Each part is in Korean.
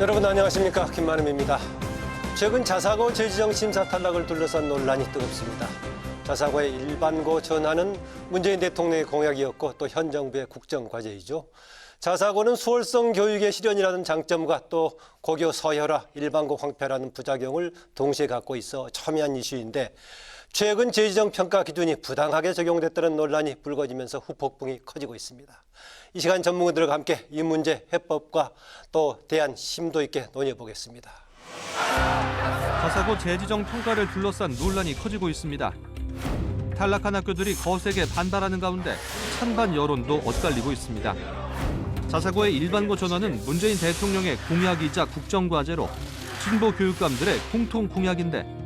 여러분 안녕하십니까, 김만음입니다. 최근 자사고 재지정 심사 탈락을 둘러싼 논란이 뜨겁습니다. 자사고의 일반고 전환은 문재인 대통령의 공약이었고 또 현 정부의 국정과제이죠. 자사고는 수월성 교육의 실현이라는 장점과 또 고교 서열화, 일반고 황폐라는 부작용을 동시에 갖고 있어 첨예한 이슈인데 최근 재지정 평가 기준이 부당하게 적용됐다는 논란이 불거지면서 후폭풍이 커지고 있습니다. 이 시간 전문가들과 함께 이 문제 해법과 또 대안 심도 있게 논의해보겠습니다. 자사고 재지정 평가를 둘러싼 논란이 커지고 있습니다. 탈락한 학교들이 거세게 반발하는 가운데 찬반 여론도 엇갈리고 있습니다. 자사고의 일반고 전환은 문재인 대통령의 공약이자 국정과제로 진보 교육감들의 공통 공약인데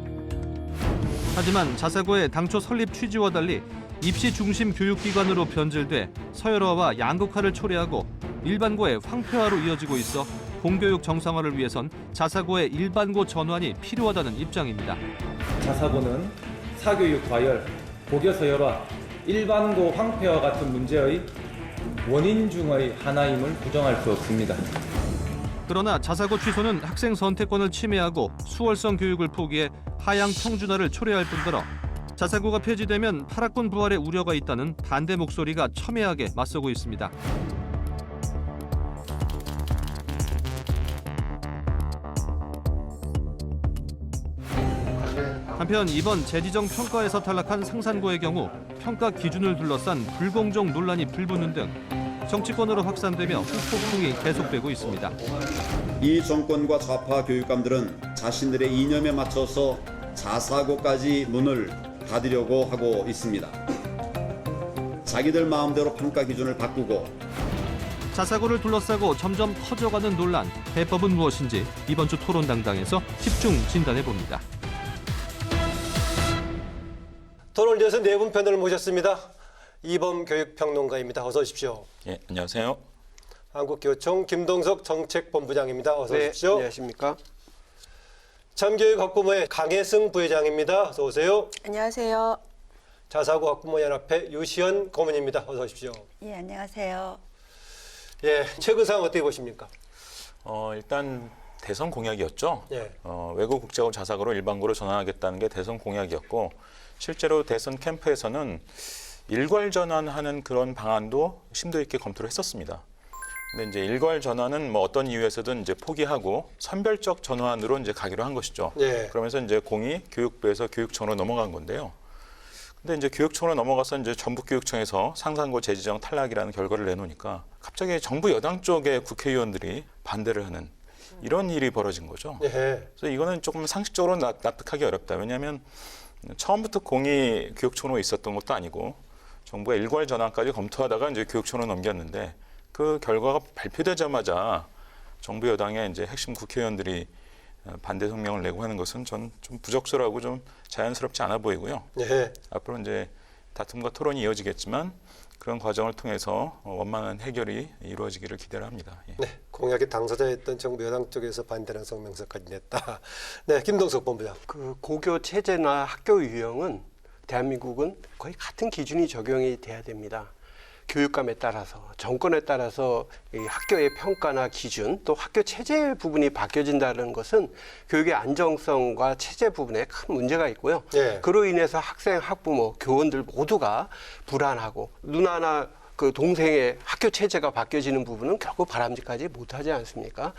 하지만 자사고의 당초 설립 취지와 달리 입시 중심 교육기관으로 변질돼 서열화와 양극화를 초래하고 일반고의 황폐화로 이어지고 있어 공교육 정상화를 위해선 자사고의 일반고 전환이 필요하다는 입장입니다. 자사고는 사교육 과열, 고교 서열화, 일반고 황폐와 같은 문제의 원인 중의 하나임을 부정할 수 없습니다. 그러나 자사고 취소는 학생 선택권을 침해하고 수월성 교육을 포기해 하향 평준화를 초래할 뿐더러 자사고가 폐지되면 8학군 부활의 우려가 있다는 반대 목소리가 첨예하게 맞서고 있습니다. 한편 이번 재지정 평가에서 탈락한 상산고의 경우 평가 기준을 둘러싼 불공정 논란이 불붙는 등 정치권으로 확산되며 후폭풍이 계속되고 있습니다. 이 정권과 좌파 교육감들은 자신들의 이념에 맞춰서 자사고까지 문을 닫으려고 하고 있습니다. 자기들 마음대로 평가 기준을 바꾸고 자사고를 둘러싸고 점점 커져가는 논란, 해법은 무엇인지 이번 주 토론당당에서 집중 진단해봅니다. 토론을 위해서 네 분 패널을 모셨습니다. 이범 교육평론가입니다. 어서 오십시오. 예, 안녕하세요. 한국교총 김동석 정책본부장입니다. 어서 오십시오. 안녕하십니까? 참교육학부모의 강혜승 부회장입니다. 어서 오세요. 안녕하세요. 자사고 학부모연합회 유시연 고문입니다. 어서 오십시오. 예, 안녕하세요. 예, 최근 상황 어떻게 보십니까? 일단 대선 공약이었죠. 예. 외고 국제고 자사고로 일반고로 전환하겠다는 게 대선 공약이었고 실제로 대선 캠프에서는 일괄 전환하는 그런 방안도 심도 있게 검토를 했었습니다. 근데 이제 일괄 전환은 뭐 어떤 이유에서든 이제 포기하고 선별적 전환으로 이제 가기로 한 것이죠. 예. 그러면서 이제 공이 교육부에서 교육청으로 넘어간 건데요. 근데 이제 교육청으로 넘어가서 이제 전북교육청에서 상산고 재지정 탈락이라는 결과를 내놓으니까 갑자기 정부 여당 쪽의 국회의원들이 반대를 하는 이런 일이 벌어진 거죠. 예. 그래서 이거는 조금 상식적으로 납득하기 어렵다. 왜냐하면 처음부터 공이 교육청으로 있었던 것도 아니고 정부가 일괄 전환까지 검토하다가 이제 교육청으로 넘겼는데 그 결과가 발표되자마자 정부 여당의 이제 핵심 국회의원들이 반대 성명을 내고 하는 것은 전 좀 부적절하고 좀 자연스럽지 않아 보이고요. 예. 앞으로 이제 다툼과 토론이 이어지겠지만 그런 과정을 통해서 원만한 해결이 이루어지기를 기대를 합니다. 예. 네, 공약의 당사자였던 정부 여당 쪽에서 반대하는 성명서까지 냈다. 네, 김동석 본부장. 그 고교 체제나 학교 유형은 대한민국은 거의 같은 기준이 적용이 돼야 됩니다. 교육감에 따라서, 정권에 따라서 이 학교의 평가나 기준, 또 학교 체제 부분이 바뀌어진다는 것은 교육의 안정성과 체제 부분에 큰 문제가 있고요. 예. 그로 인해서 학생, 학부모, 교원들 모두가 불안하고 누나나 그 동생의 학교 체제가 바뀌어지는 부분은 결국 바람직하지 못하지 않습니까?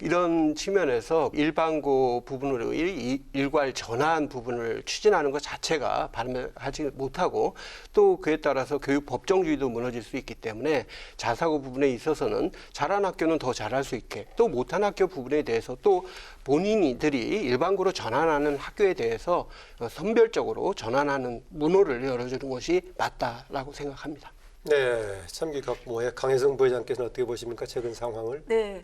이런 측면에서 일반고 부분으로 일괄 전환 부분을 추진하는 것 자체가 바람직하지 못하고 또 그에 따라서 교육 법정주의도 무너질 수 있기 때문에 자사고 부분에 있어서는 잘한 학교는 더 잘할 수 있게 또 못한 학교 부분에 대해서 또 본인들이 일반고로 전환하는 학교에 대해서 선별적으로 전환하는 문호를 열어주는 것이 맞다라고 생각합니다. 네, 참교육학부모의 강혜승 부회장께서는 어떻게 보십니까? 최근 상황을? 네,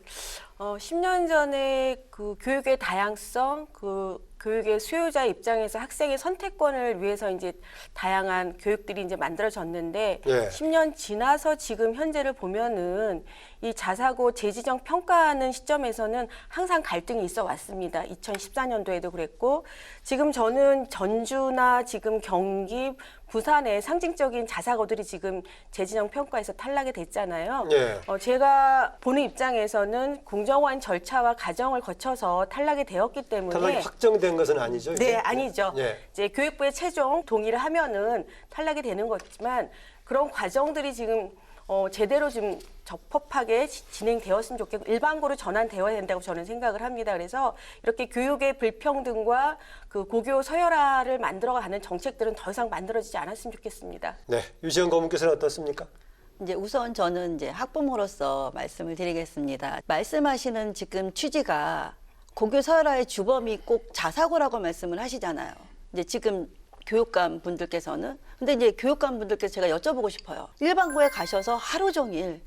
10년 전에 그 교육의 다양성, 그 교육의 수요자 입장에서 학생의 선택권을 위해서 이제 다양한 교육들이 이제 만들어졌는데 예. 10년 지나서 지금 현재를 보면은 이 자사고 재지정 평가하는 시점에서는 항상 갈등이 있어 왔습니다. 2014년도에도 그랬고 지금 저는 전주나 지금 경기, 부산의 상징적인 자사고들이 지금 재지정 평가에서 탈락이 됐잖아요. 예. 제가 보는 입장에서는 공정한 절차와 과정을 거쳐서 탈락이 되었기 때문에 탈락이 확정된 것은 아니죠? 이게? 네, 아니죠. 예. 이제 교육부의 최종 동의를 하면은 탈락이 되는 거지만 그런 과정들이 지금 제대로 좀 적법하게 진행되었으면 좋겠고 일반고로 전환되어야 된다고 저는 생각을 합니다. 그래서 이렇게 교육의 불평등과 그 고교 서열화를 만들어가는 정책들은 더 이상 만들어지지 않았으면 좋겠습니다. 네, 유시영 고문께서는 어떻습니까? 이제 우선 저는 이제 학부모로서 말씀을 드리겠습니다. 말씀하시는 지금 취지가 고교 서열화의 주범이 꼭 자사고라고 말씀을 하시잖아요. 이제 지금 교육감 분들께서는 근데 이제 교육감 분들께서 제가 여쭤보고 싶어요. 일반고에 가셔서 하루 종일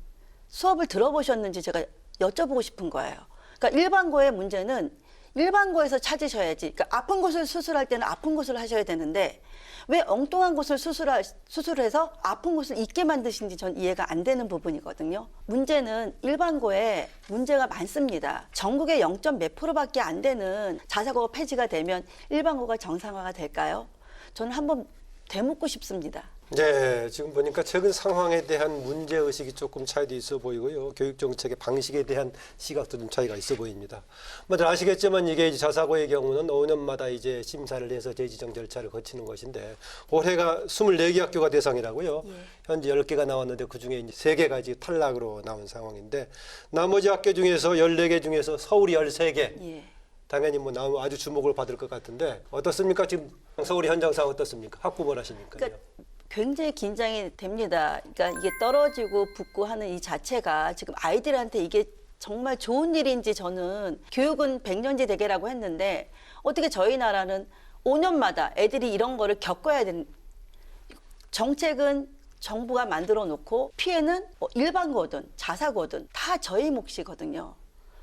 수업을 들어보셨는지 제가 여쭤보고 싶은 거예요. 그러니까 일반고의 문제는 일반고에서 찾으셔야지. 그러니까 아픈 곳을 수술할 때는 아픈 곳을 하셔야 되는데 왜 엉뚱한 곳을 수술해서 아픈 곳을 잊게 만드신지 전 이해가 안 되는 부분이거든요. 문제는 일반고에 문제가 많습니다. 전국에 0.몇 %밖에 안 되는 자사고가 폐지가 되면 일반고가 정상화가 될까요? 저는 한번 되묻고 싶습니다. 네, 지금 보니까 최근 상황에 대한 문제의식이 조금 차이도 있어 보이고요. 교육정책의 방식에 대한 시각도 좀 차이가 있어 보입니다. 뭐들 아시겠지만 이게 이제 자사고의 경우는 5년마다 이제 심사를 해서 재지정 절차를 거치는 것인데 올해가 24개 학교가 대상이라고요. 현재 10개가 나왔는데 그중에 이제 3개가 이제 탈락으로 나온 상황인데 나머지 학교 중에서 14개 중에서 서울이 13개. 예. 당연히 뭐 아주 주목을 받을 것 같은데 어떻습니까? 지금 서울이 현장 상황 어떻습니까? 학부모라시니까요. 그러니까 굉장히 긴장이 됩니다. 그러니까 이게 떨어지고 붙고 하는 이 자체가 지금 아이들한테 이게 정말 좋은 일인지 저는 교육은 백년지 대계라고 했는데 어떻게 저희 나라는 5년마다 애들이 이런 거를 겪어야 되는 정책은 정부가 만들어 놓고 피해는 일반고든 자사고든 다 저희 몫이거든요.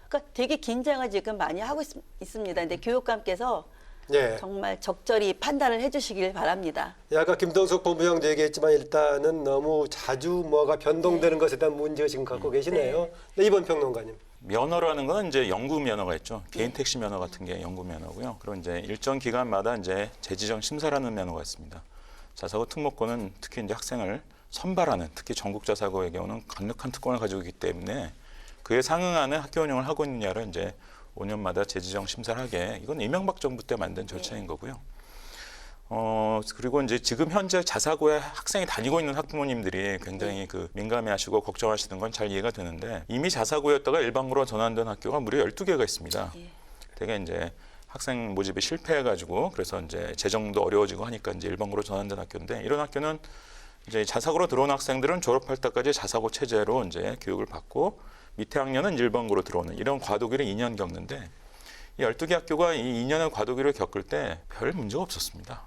그러니까 되게 긴장을 지금 많이 하고 있습니다. 근데 교육감께서 네. 정말 적절히 판단을 해주시길 바랍니다. 아까 김동숙 본부장도 얘기했지만 일단은 너무 자주 뭐가 변동되는 것에 대한 문제의식을 갖고 계시네요. 네, 이번 평론가님. 면허라는 건 이제 연구 면허가 있죠. 개인 택시 면허 같은 게 연구 면허고요. 그리고 이제 일정 기간마다 이제 재지정 심사라는 면허가 있습니다. 자사고 특목고는 특히 이제 학생을 선발하는 특히 전국 자사고의 경우는 강력한 특권을 가지고 있기 때문에 그에 상응하는 학교 운영을 하고 있느냐를 이제 5년마다 재지정 심사를 하게 이건 이명박 정부 때 만든 절차인 거고요. 그리고 이제 지금 현재 자사고에 학생이 다니고 있는 학부모님들이 굉장히 그 민감해하시고 걱정하시는 건 잘 이해가 되는데 이미 자사고였다가 일반고로 전환된 학교가 무려 12개가 있습니다. 되게 이제 학생 모집이 실패해가지고 그래서 이제 재정도 어려워지고 하니까 이제 일반고로 전환된 학교인데 이런 학교는 이제 자사고로 들어온 학생들은 졸업할 때까지 자사고 체제로 이제 교육을 받고 밑에 학년은 일반고로 들어오는 이런 과도기를 2년 겪는데 이 12개 학교가 이 2년의 과도기를 겪을 때 별 문제가 없었습니다.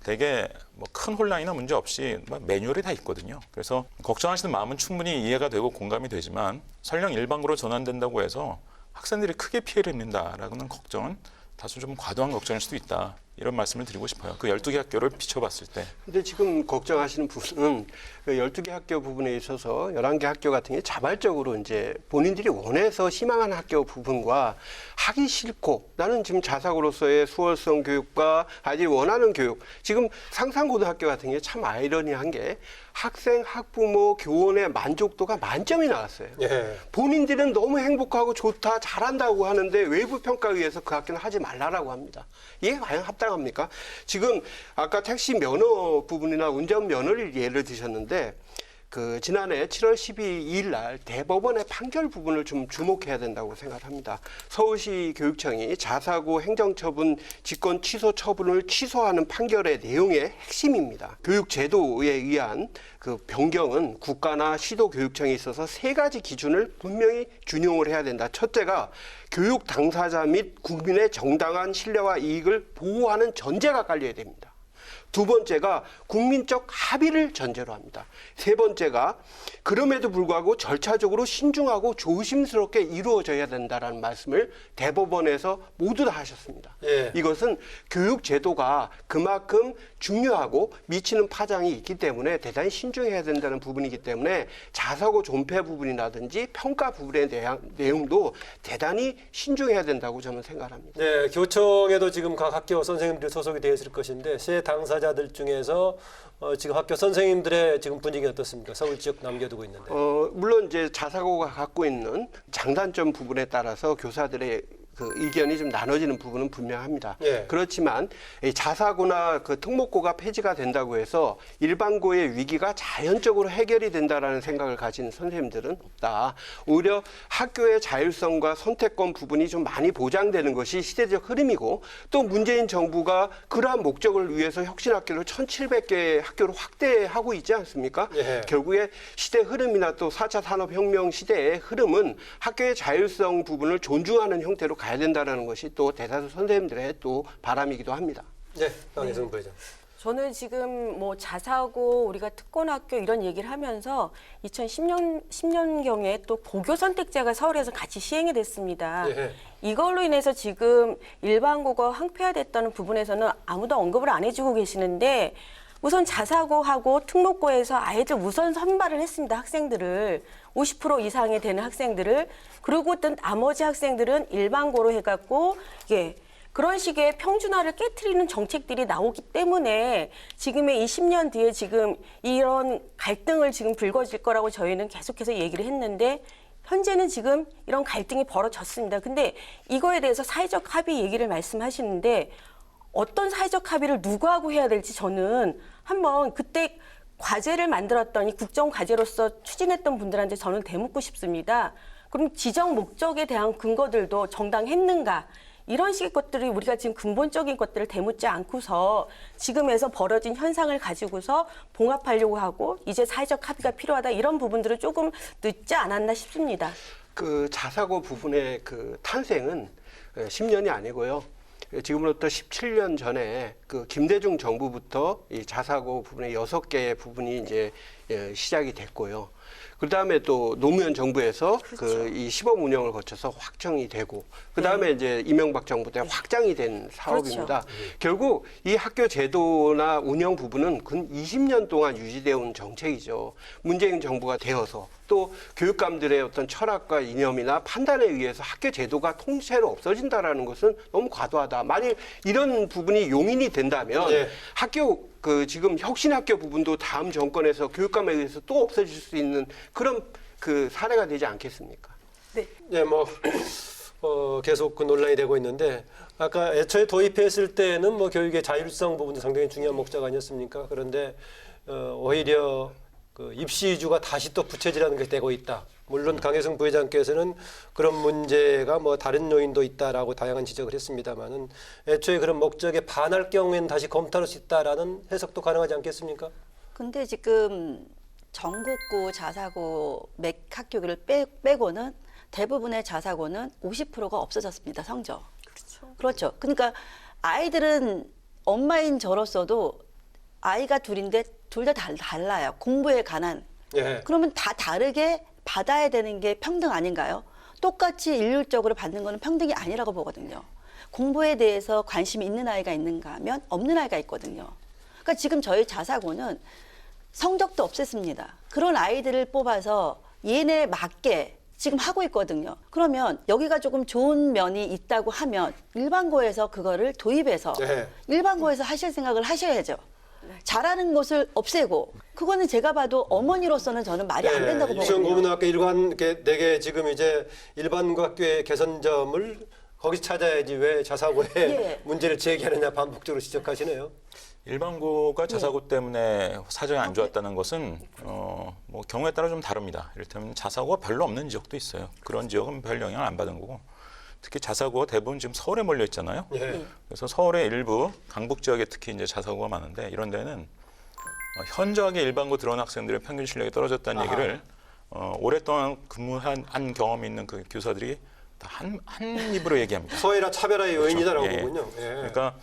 되게 뭐 큰 혼란이나 문제 없이 매뉴얼이 다 있거든요. 그래서 걱정하시는 마음은 충분히 이해가 되고 공감이 되지만 설령 일반고로 전환된다고 해서 학생들이 크게 피해를 입는다라고는 걱정은 다소 좀 과도한 걱정일 수도 있다. 이런 말씀을 드리고 싶어요. 그 12개 학교를 비춰봤을 때. 근데 지금 걱정하시는 부분은 그 12개 학교 부분에 있어서 11개 학교 같은 게 자발적으로 이제 본인들이 원해서 희망하는 학교 부분과 하기 싫고 나는 지금 자사고로서의 수월성 교육과 아이들이 원하는 교육. 지금 상산고등학교 같은 게 참 아이러니한 게 학생, 학부모, 교원의 만족도가 만점이 나왔어요. 예. 본인들은 너무 행복하고 좋다, 잘한다고 하는데 외부 평가에 의해서 그 학교는 하지 말라라고 합니다. 이게 과연 합당합니까? 지금 아까 택시 면허 부분이나 운전 면허를 예를 드셨는데 그 지난해 7월 12일 날 대법원의 판결 부분을 좀 주목해야 된다고 생각합니다. 서울시 교육청이 자사고 행정처분 직권 취소 처분을 취소하는 판결의 내용의 핵심입니다. 교육제도에 의한 그 변경은 국가나 시도 교육청에 있어서 3가지 기준을 분명히 준용을 해야 된다. 첫째가 교육 당사자 및 국민의 정당한 신뢰와 이익을 보호하는 전제가 깔려야 됩니다. 두 번째가 국민적 합의를 전제로 합니다. 세 번째가 그럼에도 불구하고 절차적으로 신중하고 조심스럽게 이루어져야 된다라는 말씀을 대법원에서 모두 다 하셨습니다. 예. 이것은 교육 제도가 그만큼 중요하고 미치는 파장이 있기 때문에 대단히 신중해야 된다는 부분이기 때문에 자사고 존폐 부분이라든지 평가 부분의 내용도 대단히 신중해야 된다고 저는 생각합니다. 네, 교청에도 지금 각 학교 선생님들이 소속이 되어 있을 것인데 새 당사자들 중에서 지금 학교 선생님들의 지금 분위기 어떻습니까? 서울 지역 남겨두고 있는데. 물론 이제 자사고가 갖고 있는 장단점 부분에 따라서 교사들의 그 의견이 좀 나눠지는 부분은 분명합니다. 예. 그렇지만 이 자사고나 그 특목고가 폐지가 된다고 해서 일반고의 위기가 자연적으로 해결이 된다라는 생각을 가진 선생님들은 없다. 오히려 학교의 자율성과 선택권 부분이 좀 많이 보장되는 것이 시대적 흐름이고, 또 문재인 정부가 그러한 목적을 위해서 혁신학교를 1,700개의 학교로 확대하고 있지 않습니까? 예. 결국에 시대 흐름이나 또 4차 산업혁명 시대의 흐름은 학교의 자율성 부분을 존중하는 형태로 가야 된다는 것이 또 대다수 선생님들의 또 바람이기도 합니다. 네, 강혜성 부회장. 저는 지금 뭐 자사고, 우리가 특권학교 이런 얘기를 하면서 2010년경에 또 고교 선택제가 서울에서 같이 시행이 됐습니다. 예. 이걸로 인해서 지금 일반고가 황폐화됐다는 부분에서는 아무도 언급을 안 해주고 계시는데, 우선 자사고하고 특목고에서 아이들 우선 선발을 했습니다. 학생들을 50% 이상이 되는 학생들을. 그리고 또 나머지 학생들은 일반고로 해갖고 그런 식의 평준화를 깨트리는 정책들이 나오기 때문에 지금의 20년 뒤에 지금 이런 갈등을 지금 불거질 거라고 저희는 계속해서 얘기를 했는데, 현재는 지금 이런 갈등이 벌어졌습니다. 근데 이거에 대해서 사회적 합의 얘기를 말씀하시는데, 어떤 사회적 합의를 누구하고 해야 될지 저는 한번 그때 과제를 만들었던, 이 국정과제로서 추진했던 분들한테 저는 대묻고 싶습니다. 그럼 지정 목적에 대한 근거들도 정당했는가? 이런 식의 것들이 우리가 지금 근본적인 것들을 대묻지 않고서 지금에서 벌어진 현상을 가지고서 봉합하려고 하고 이제 사회적 합의가 필요하다, 이런 부분들은 조금 늦지 않았나 싶습니다. 그 자사고 부분의 그 탄생은 10년이 아니고요. 지금으로부터 17년 전에 그 김대중 정부부터 이 자사고 부분의 6개의 부분이 이제 시작이 됐고요. 그 다음에 또 노무현 정부에서 그 이 시범 운영을 거쳐서 확정이 되고, 그 다음에 이제 이명박 정부 때 확장이 된 사업입니다. 결국 이 학교 제도나 운영 부분은 근 20년 동안 유지되어 온 정책이죠. 문재인 정부가 되어서 또 교육감들의 어떤 철학과 이념이나 판단에 의해서 학교 제도가 통째로 없어진다라는 것은 너무 과도하다. 만일 이런 부분이 용인이 된다면 학교 그 지금 혁신학교 부분도 다음 정권에서 교육감에 의해서 또 없어질 수 있는 그런 그 사례가 되지 않겠습니까? 네, 뭐 계속 그 논란이 되고 있는데, 아까 애초에 도입했을 때는 뭐 교육의 자율성 부분도 상당히 중요한 목적 아니었습니까? 그런데 오히려 그 입시 위주가 다시 또 부채질하는 것이 되고 있다. 물론 강혜성 부회장께서는 그런 문제가 뭐 다른 요인도 있다라고 다양한 지적을 했습니다만은, 애초에 그런 목적에 반할 경우에는 다시 검토할 수 있다라는 해석도 가능하지 않겠습니까? 근데 지금 전국고 자사고 맥 학교를 빼고는 대부분의 자사고는 50%가 없어졌습니다. 성적. 그렇죠. 그러니까 아이들은 엄마인 저로서도 아이가 둘인데 둘 다 달라요. 공부에 관한. 예. 그러면 다 다르게 받아야 되는 게 평등 아닌가요? 똑같이 일률적으로 받는 거는 평등이 아니라고 보거든요. 공부에 대해서 관심이 있는 아이가 있는가 하면 없는 아이가 있거든요. 그러니까 지금 저희 자사고는 성적도 없앴습니다. 그런 아이들을 뽑아서 얘네 맞게 지금 하고 있거든요. 그러면 여기가 조금 좋은 면이 있다고 하면 일반고에서 그거를 도입해서 일반고에서 하실 생각을 하셔야죠. 잘하는 것을 없애고, 그거는 제가 봐도 어머니로서는 저는 말이 안 된다고 유치원 보거든요. 고등학교 일반 내게 지금 이제 일반고 학교의 개선점을 거기 찾아야지 왜 자사고에 문제를 제기하느냐 반복적으로 지적하시네요. 일반고가 자사고 때문에 사정이 안 좋았다는 것은 뭐 경우에 따라 좀 다릅니다. 이를테면 자사고가 별로 없는 지역도 있어요. 그런 지역은 별 영향을 안 받은 거고, 특히 자사고가 대부분 지금 서울에 몰려 있잖아요. 그래서 서울의 일부 강북 지역에 특히 이제 자사고가 많은데, 이런 데는 현저하게 일반고 들어온 학생들의 평균 실력이 떨어졌다는 얘기를 오랫동안 근무한 경험이 있는 그 교사들이 다 한 입으로 얘기합니다. 소외라 차별화의 요인이다라고 예. 보군요. 그러니까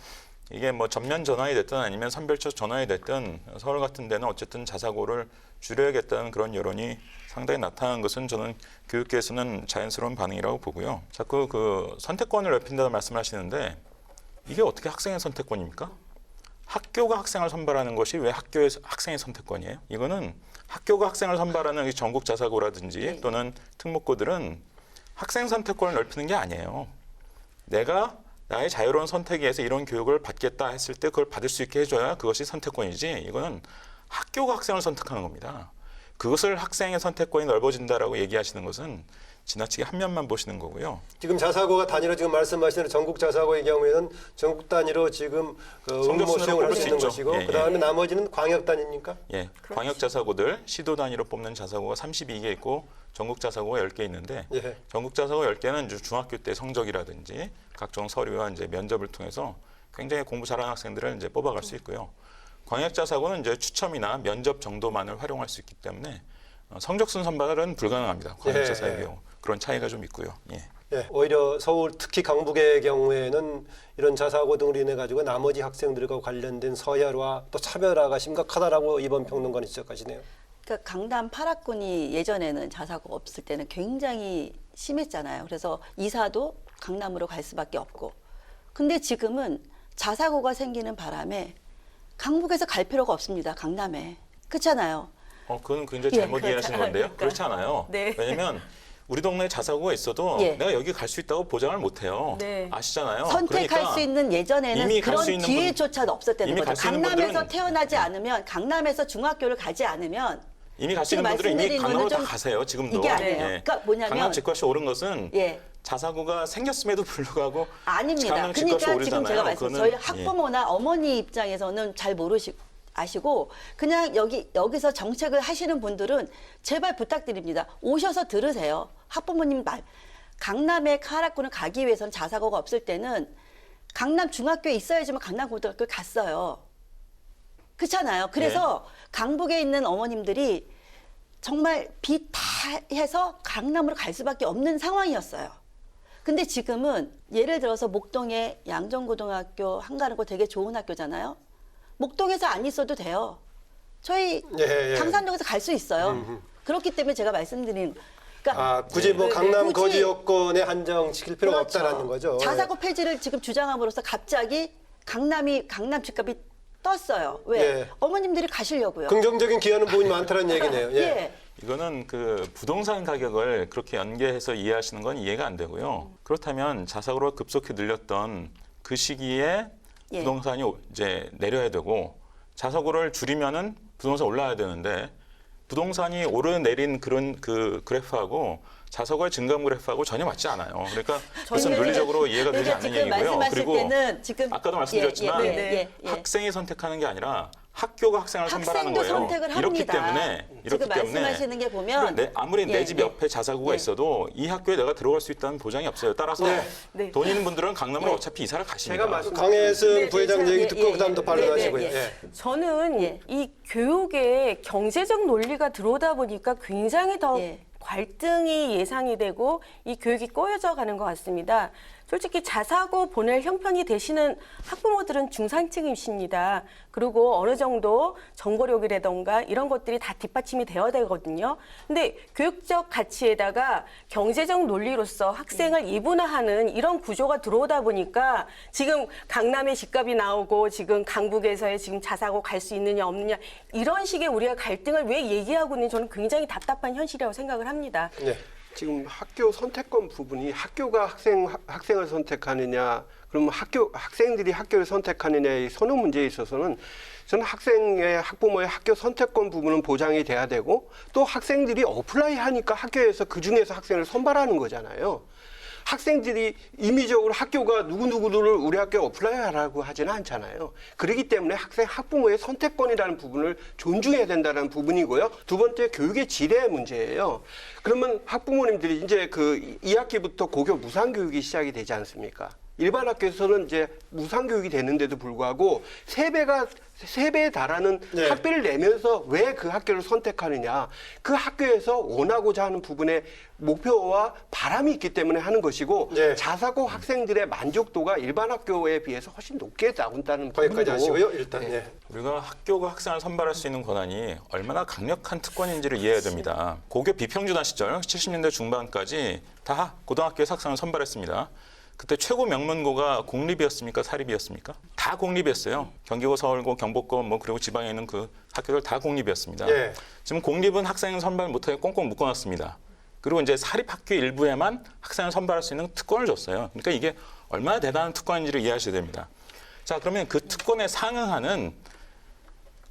이게 뭐 전면 전환이 됐든 아니면 선별적 전환이 됐든 서울 같은 데는 어쨌든 자사고를 줄여야겠다는 그런 여론이 상당히 나타난 것은 저는 교육계에서는 자연스러운 반응이라고 보고요. 자꾸 그 선택권을 넓힌다는 말씀을 하시는데, 이게 어떻게 학생의 선택권입니까? 학교가 학생을 선발하는 것이 왜 학교의 학생의 선택권이에요? 이거는 학교가 학생을 선발하는 전국 자사고라든지 또는 특목고들은 학생 선택권을 넓히는 게 아니에요. 내가 나의 자유로운 선택에 의해서 이런 교육을 받겠다 했을 때 그걸 받을 수 있게 해줘야 그것이 선택권이지 이거는 학교가 학생을 선택하는 겁니다. 그것을 학생의 선택권이 넓어진다라고 얘기하시는 것은 지나치게 한 면만 보시는 거고요. 지금 자사고가 단위로 지금 말씀하시는 전국 자사고의 경우에는 전국 단위로 지금 그 응모 성적순으로 수용을 할 뽑을 수 수 있는 있죠. 것이고 예, 그다음에 나머지는 광역 단위입니까? 예, 광역 자사고들 시도 단위로 뽑는 자사고가 32개 있고 전국 자사고가 10개 있는데 예. 전국 자사고 10개는 중학교 때 성적이라든지 각종 서류와 이제 면접을 통해서 굉장히 공부 잘하는 학생들을 이제 뽑아갈 수 있고요. 광역 자사고는 이제 추첨이나 면접 정도만을 활용할 수 있기 때문에 성적순 선발은 불가능합니다. 광역 예, 자사의 예. 경우 그런 차이가 좀 있고요. 예. 예, 오히려 서울 특히 강북의 경우에는 이런 자사고 등으로 인해 가지고 나머지 학생들과 관련된 서열화 또 차별화가 심각하다라고 이번 평론가는 지적하시네요. 그러니까 강남 8학군이 예전에는 자사고 없을 때는 굉장히 심했잖아요. 그래서 이사도 강남으로 갈 수밖에 없고. 근데 지금은 자사고가 생기는 바람에 강북에서 갈 필요가 없습니다. 강남에. 그렇잖아요. 그건 굉장히 예, 잘못 이해하시는 건데요. 그러니까. 그렇지 않아요. 네. 왜냐하면 우리 동네에 자사고가 있어도 예. 내가 여기 갈 수 있다고 보장을 못해요. 네. 아시잖아요. 선택할 그러니까 수 있는 예전에는 이미 갈수 그런 있는 기회조차 없었다는 이미 거죠. 갈수 있는 강남에서 분들은- 태어나지 않으면 강남에서 중학교를 가지 않으면 이미 갈 수 있는 지금 분들은 이미 말씀드린 강남으로 다 거는 좀 가세요. 지금도. 이게 아니에요. 그러니까 뭐냐면- 강남 집값이 오른 것은 예. 자사고가 생겼음에도 불구하고 아닙니다. 강남 집값이 그러니까 오르잖아요. 지금 제가 말씀 그거는- 저희 예. 학부모나 어머니 입장에서는 잘 아시고 그냥 여기서 정책을 하시는 분들은 제발 부탁드립니다. 오셔서 들으세요. 학부모님 말. 강남에 카락군을 가기 위해서는 자사고가 없을 때는 강남 중학교에 있어야지만 강남 고등학교를 갔어요. 그렇잖아요. 그래서 강북에 있는 어머님들이 정말 빚 다 해서 강남으로 갈 수밖에 없는 상황이었어요. 근데 지금은 예를 들어서 목동에 양정고등학교 한가르고 되게 좋은 학교잖아요. 목동에서 안 있어도 돼요. 저희 예, 예. 당산동에서 갈 수 있어요. 그렇기 때문에 제가 말씀드린 그러니까 굳이 뭐 네, 강남 굳이- 거주 여건에 한정시킬 필요가 그렇죠. 없다라는 거죠. 자사고 폐지를 지금 주장함으로써 갑자기 강남 집값이 떴어요. 왜? 예. 어머님들이 가시려고요. 긍정적인 기여는 부분이 많다는 얘기네요. 예. 예. 이거는 그 부동산 가격을 그렇게 연계해서 이해하시는 건 이해가 안 되고요. 그렇다면 자사고로 급속히 늘렸던 그 시기에 예. 부동산이 이제 내려야 되고 자사고를 줄이면은 부동산 올라야 되는데 부동산이 오르내린 그런 그 그래프하고 자사고의 증감 그래프하고 전혀 맞지 않아요. 그러니까 그것은 네. 논리적으로 이해가 되지 그러니까 않는 지금 얘기고요. 말씀하실 그리고 때는 지금 아까도 말씀드렸지만 예. 학생이 선택하는 게 아니라 학교가 학생을 선발하는 학생도 거예요. 선택을 이렇기 합니다. 때문에 지금 말씀하시는 게 보면 아무리 내 집 예. 옆에 자사고가 예. 있어도 이 학교에 내가 들어갈 수 있다는 보장이 없어요. 따라서 네. 돈 있는 분들은 강남으로 예. 어차피 이사를 가십니다. 제가 말씀- 강혜승 네, 부회장 네, 얘기 예, 듣고 예, 그다음 또 예. 발언하시고요. 네, 네, 예. 저는 예. 이 교육에 경제적 논리가 들어오다 보니까 굉장히 더 예. 갈등이 예상이 되고 이 교육이 꼬여져 가는 것 같습니다. 솔직히 자사고 보낼 형편이 되시는 학부모들은 중산층이십니다. 그리고 어느 정도 정보력이라던가 이런 것들이 다 뒷받침이 되어야 되거든요. 근데 교육적 가치에다가 경제적 논리로서 학생을 이분화하는 이런 구조가 들어오다 보니까 지금 강남의 집값이 나오고 지금 강북에서의 지금 자사고 갈 수 있느냐 없느냐 이런 식의 우리가 갈등을 왜 얘기하고 있는지 저는 굉장히 답답한 현실이라고 생각을 합니다. 예. 지금 학교 선택권 부분이 학교가 학생을 선택하느냐, 그러면 학생들이 학교를 선택하느냐의 선호 문제에 있어서는 저는 학부모의 학교 선택권 부분은 보장이 돼야 되고 또 학생들이 어플라이 하니까 학교에서 그 중에서 학생을 선발하는 거잖아요. 학생들이 임의적으로 학교가 누구누구를 우리 학교에 어플라이 하라고 하지는 않잖아요. 그렇기 때문에 학부모의 선택권이라는 부분을 존중해야 된다는 부분이고요. 두 번째, 교육의 질의 문제예요. 그러면 학부모님들이 이제 그 2학기부터 고교 무상교육이 시작이 되지 않습니까? 일반 학교에서는 이제 무상교육이 되는데도 불구하고 3배에 달하는 네. 학비를 내면서 왜 그 학교를 선택하느냐. 그 학교에서 원하고자 하는 부분에 목표와 바람이 있기 때문에 하는 것이고 네. 자사고 학생들의 만족도가 일반 학교에 비해서 훨씬 높게 나온다는 거기까지 부분도 하시고요. 일단 네. 예. 우리가 학교가 학생을 선발할 수 있는 권한이 얼마나 강력한 특권인지를 이해해야 됩니다. 고교 비평준화 시절 70년대 중반까지 다 고등학교에서 학생을 선발했습니다. 그때 최고 명문고가 공립이었습니까? 사립이었습니까? 다 공립이었어요. 경기고, 서울고, 경복고, 뭐 그리고 지방에 있는 그 학교들 다 공립이었습니다. 예. 지금 공립은 학생 선발 못하게 꽁꽁 묶어놨습니다. 그리고 이제 사립학교 일부에만 학생을 선발할 수 있는 특권을 줬어요. 그러니까 이게 얼마나 대단한 특권인지를 이해하셔야 됩니다. 자, 그러면 그 특권에 상응하는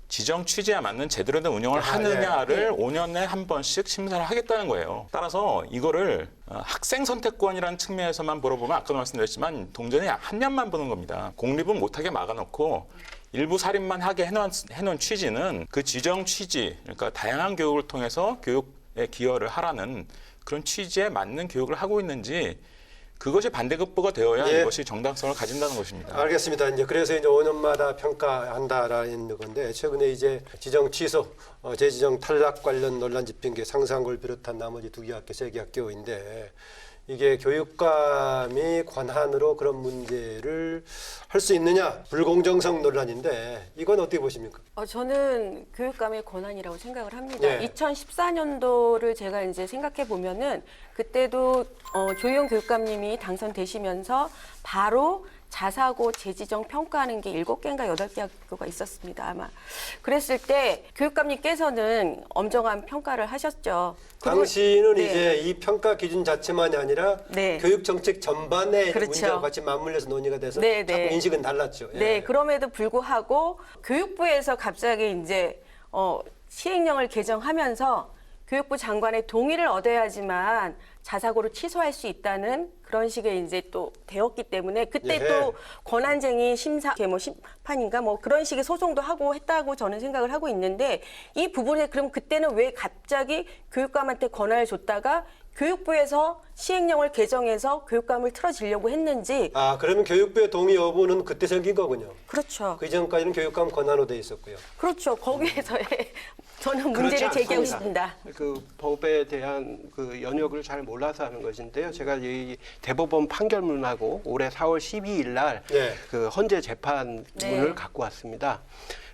지정 취지에 맞는 제대로 된 운영을 하느냐를 5년에 한 번씩 심사를 하겠다는 거예요. 따라서 이거를 학생 선택권이라는 측면에서만 물어보면 아까도 말씀드렸지만 동전이 한 년만 보는 겁니다. 공립은 못하게 막아놓고 일부 살인만 하게 해놓은 취지는 그 지정 취지, 그러니까 다양한 교육을 통해서 교육에 기여를 하라는 그런 취지에 맞는 교육을 하고 있는지 그것이 반대급부가 되어야 예. 이것이 정당성을 가진다는 것입니다. 알겠습니다. 이제 그래서 이제 5년마다 평가한다라는 건데 최근에 이제 지정 취소, 재지정 탈락 관련 논란 짚인 게 상상고를 비롯한 나머지 2개 학교, 3개 학교인데 이게 교육감이 권한으로 그런 문제를 할 수 있느냐 불공정성 논란인데 이건 어떻게 보십니까? 저는 교육감의 권한이라고 생각을 합니다. 네. 2014년도를 제가 이제 생각해 보면은 그때도 조희영 교육감님이 당선되시면서 바로 자사고 재지정 평가하는 게 7개인가 8개 학교가 있었습니다. 아마. 그랬을 때 교육감님께서는 엄정한 평가를 하셨죠. 그리고- 당시는 네. 이제 이 평가 기준 자체만이 아니라 네. 교육 정책 전반의 그렇죠. 문제와 같이 맞물려서 논의가 돼서 네, 자꾸 네. 인식은 달랐죠. 예. 네, 그럼에도 불구하고 교육부에서 갑자기 이제 시행령을 개정하면서 교육부 장관의 동의를 얻어야지만 자사고를 취소할 수 있다는 그런 식의 이제 또 되었기 때문에 그때 예. 또 권한쟁의 심판인가 뭐 그런 식의 소송도 하고 했다고 저는 생각을 하고 있는데 이 부분에 그럼 그때는 왜 갑자기 교육감한테 권한을 줬다가 교육부에서 시행령을 개정해서 교육감을 틀어지려고 했는지. 아, 그러면 교육부의 동의 여부는 그때 생긴 거군요. 그렇죠. 그 이전까지는 교육감 권한으로 돼 있었고요. 그렇죠. 거기에서의 저는 그렇지 문제를 제기하고 않습니다. 싶습니다. 그 법에 대한 그 연역을 잘 몰라서 하는 것인데요. 제가 이 대법원 판결문하고 올해 4월 12일 날 네. 그 헌재 재판문을 네. 갖고 왔습니다.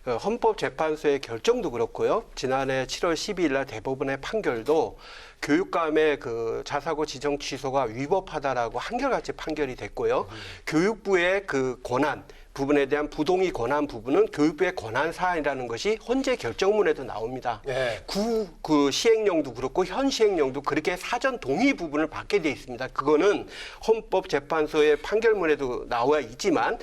그 헌법재판소의 결정도 그렇고요. 지난해 7월 12일 날 대법원의 판결도 교육감의 그 자사고 지정 취소가 위법하다라고 한결같이 판결이 됐고요. 교육부의 그 권한 부분에 대한 부동의 권한 부분은 교육부의 권한 사안이라는 것이 헌재 결정문에도 나옵니다. 네. 그 시행령도 그렇고 현 시행령도 그렇게 사전 동의 부분을 받게 돼 있습니다. 그거는 헌법재판소의 판결문에도 나와 있지만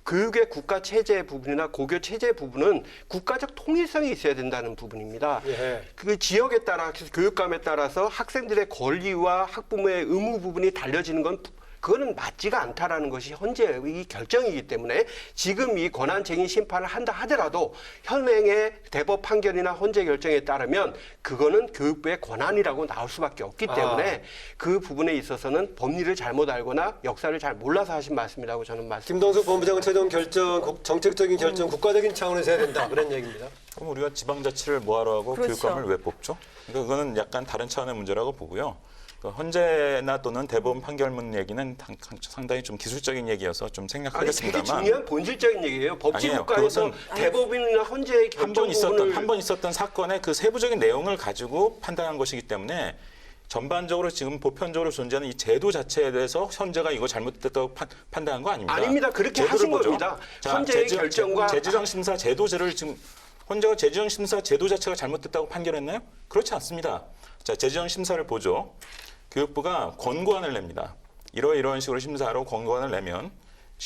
교육의 국가 체제 부분이나 고교 체제 부분은 국가적 통일성이 있어야 된다는 부분입니다. 예. 그 지역에 따라 교육감에 따라서 학생들의 권리와 학부모의 의무 부분이 달려지는 건 그거는 맞지가 않다라는 것이 헌재의 결정이기 때문에 지금 이 권한쟁의 심판을 한다 하더라도 현행의 대법 판결이나 헌재 결정에 따르면 그거는 교육부의 권한이라고 나올 수밖에 없기 때문에 그 부분에 있어서는 법리를 잘못 알거나 역사를 잘 몰라서 하신 말씀이라고 저는 말씀드립니다. 김동숙 본부장은 최종 결정, 정책적인 결정, 국가적인 차원에서 해야 된다. 그런 얘기입니다. 그럼 우리가 지방자치를 뭐하러 하고 그렇죠. 교육감을 왜 뽑죠? 그러니까 그거는 약간 다른 차원의 문제라고 보고요. 그 헌재나 또는 대법원 판결문 얘기는 상당히 좀 기술적인 얘기여서 좀 아니, 되게 생략하겠습니다만 중요한 본질적인 얘기예요. 법치국가에서 아니에요. 대법원이나 헌재의 한 번 결정부분을 있었던 사건의 그 세부적인 내용을 가지고 판단한 것이기 때문에 전반적으로 지금 보편적으로 존재하는 이 제도 자체에 대해서 헌재가 이거 잘못됐다고 판단한 거 아닙니다. 아닙니다. 그렇게 제도를 하신 보죠. 겁니다. 자, 헌재의 결정과 재지정심사 제도제를 지금 헌재가 재지정심사 제도 자체가 잘못됐다고 판결했나요? 그렇지 않습니다. 자, 재지정심사를 보죠. 교육부가 권고안을 냅니다. 이런 식으로 심사하러 권고안을 내면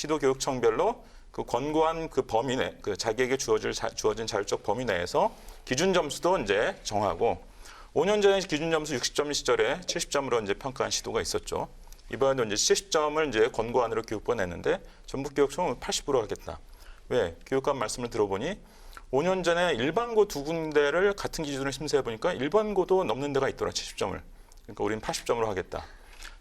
시도교육청별로 그 권고안 그 범위 내, 그 자기에게 주어진 자율적 범위 내에서 기준 점수도 이제 정하고 5년 전에 기준 점수 60점 시절에 70점으로 이제 평가한 시도가 있었죠. 이번에도 이제 70점을 이제 권고안으로 교육부가 냈는데 전북교육청은 80으로 하겠다. 왜? 교육감 말씀을 들어보니 5년 전에 일반고 2군데를 같은 기준으로 심사해 보니까 일반고도 넘는 데가 있더라 70점을. 그러니까 우리는 80점으로 하겠다.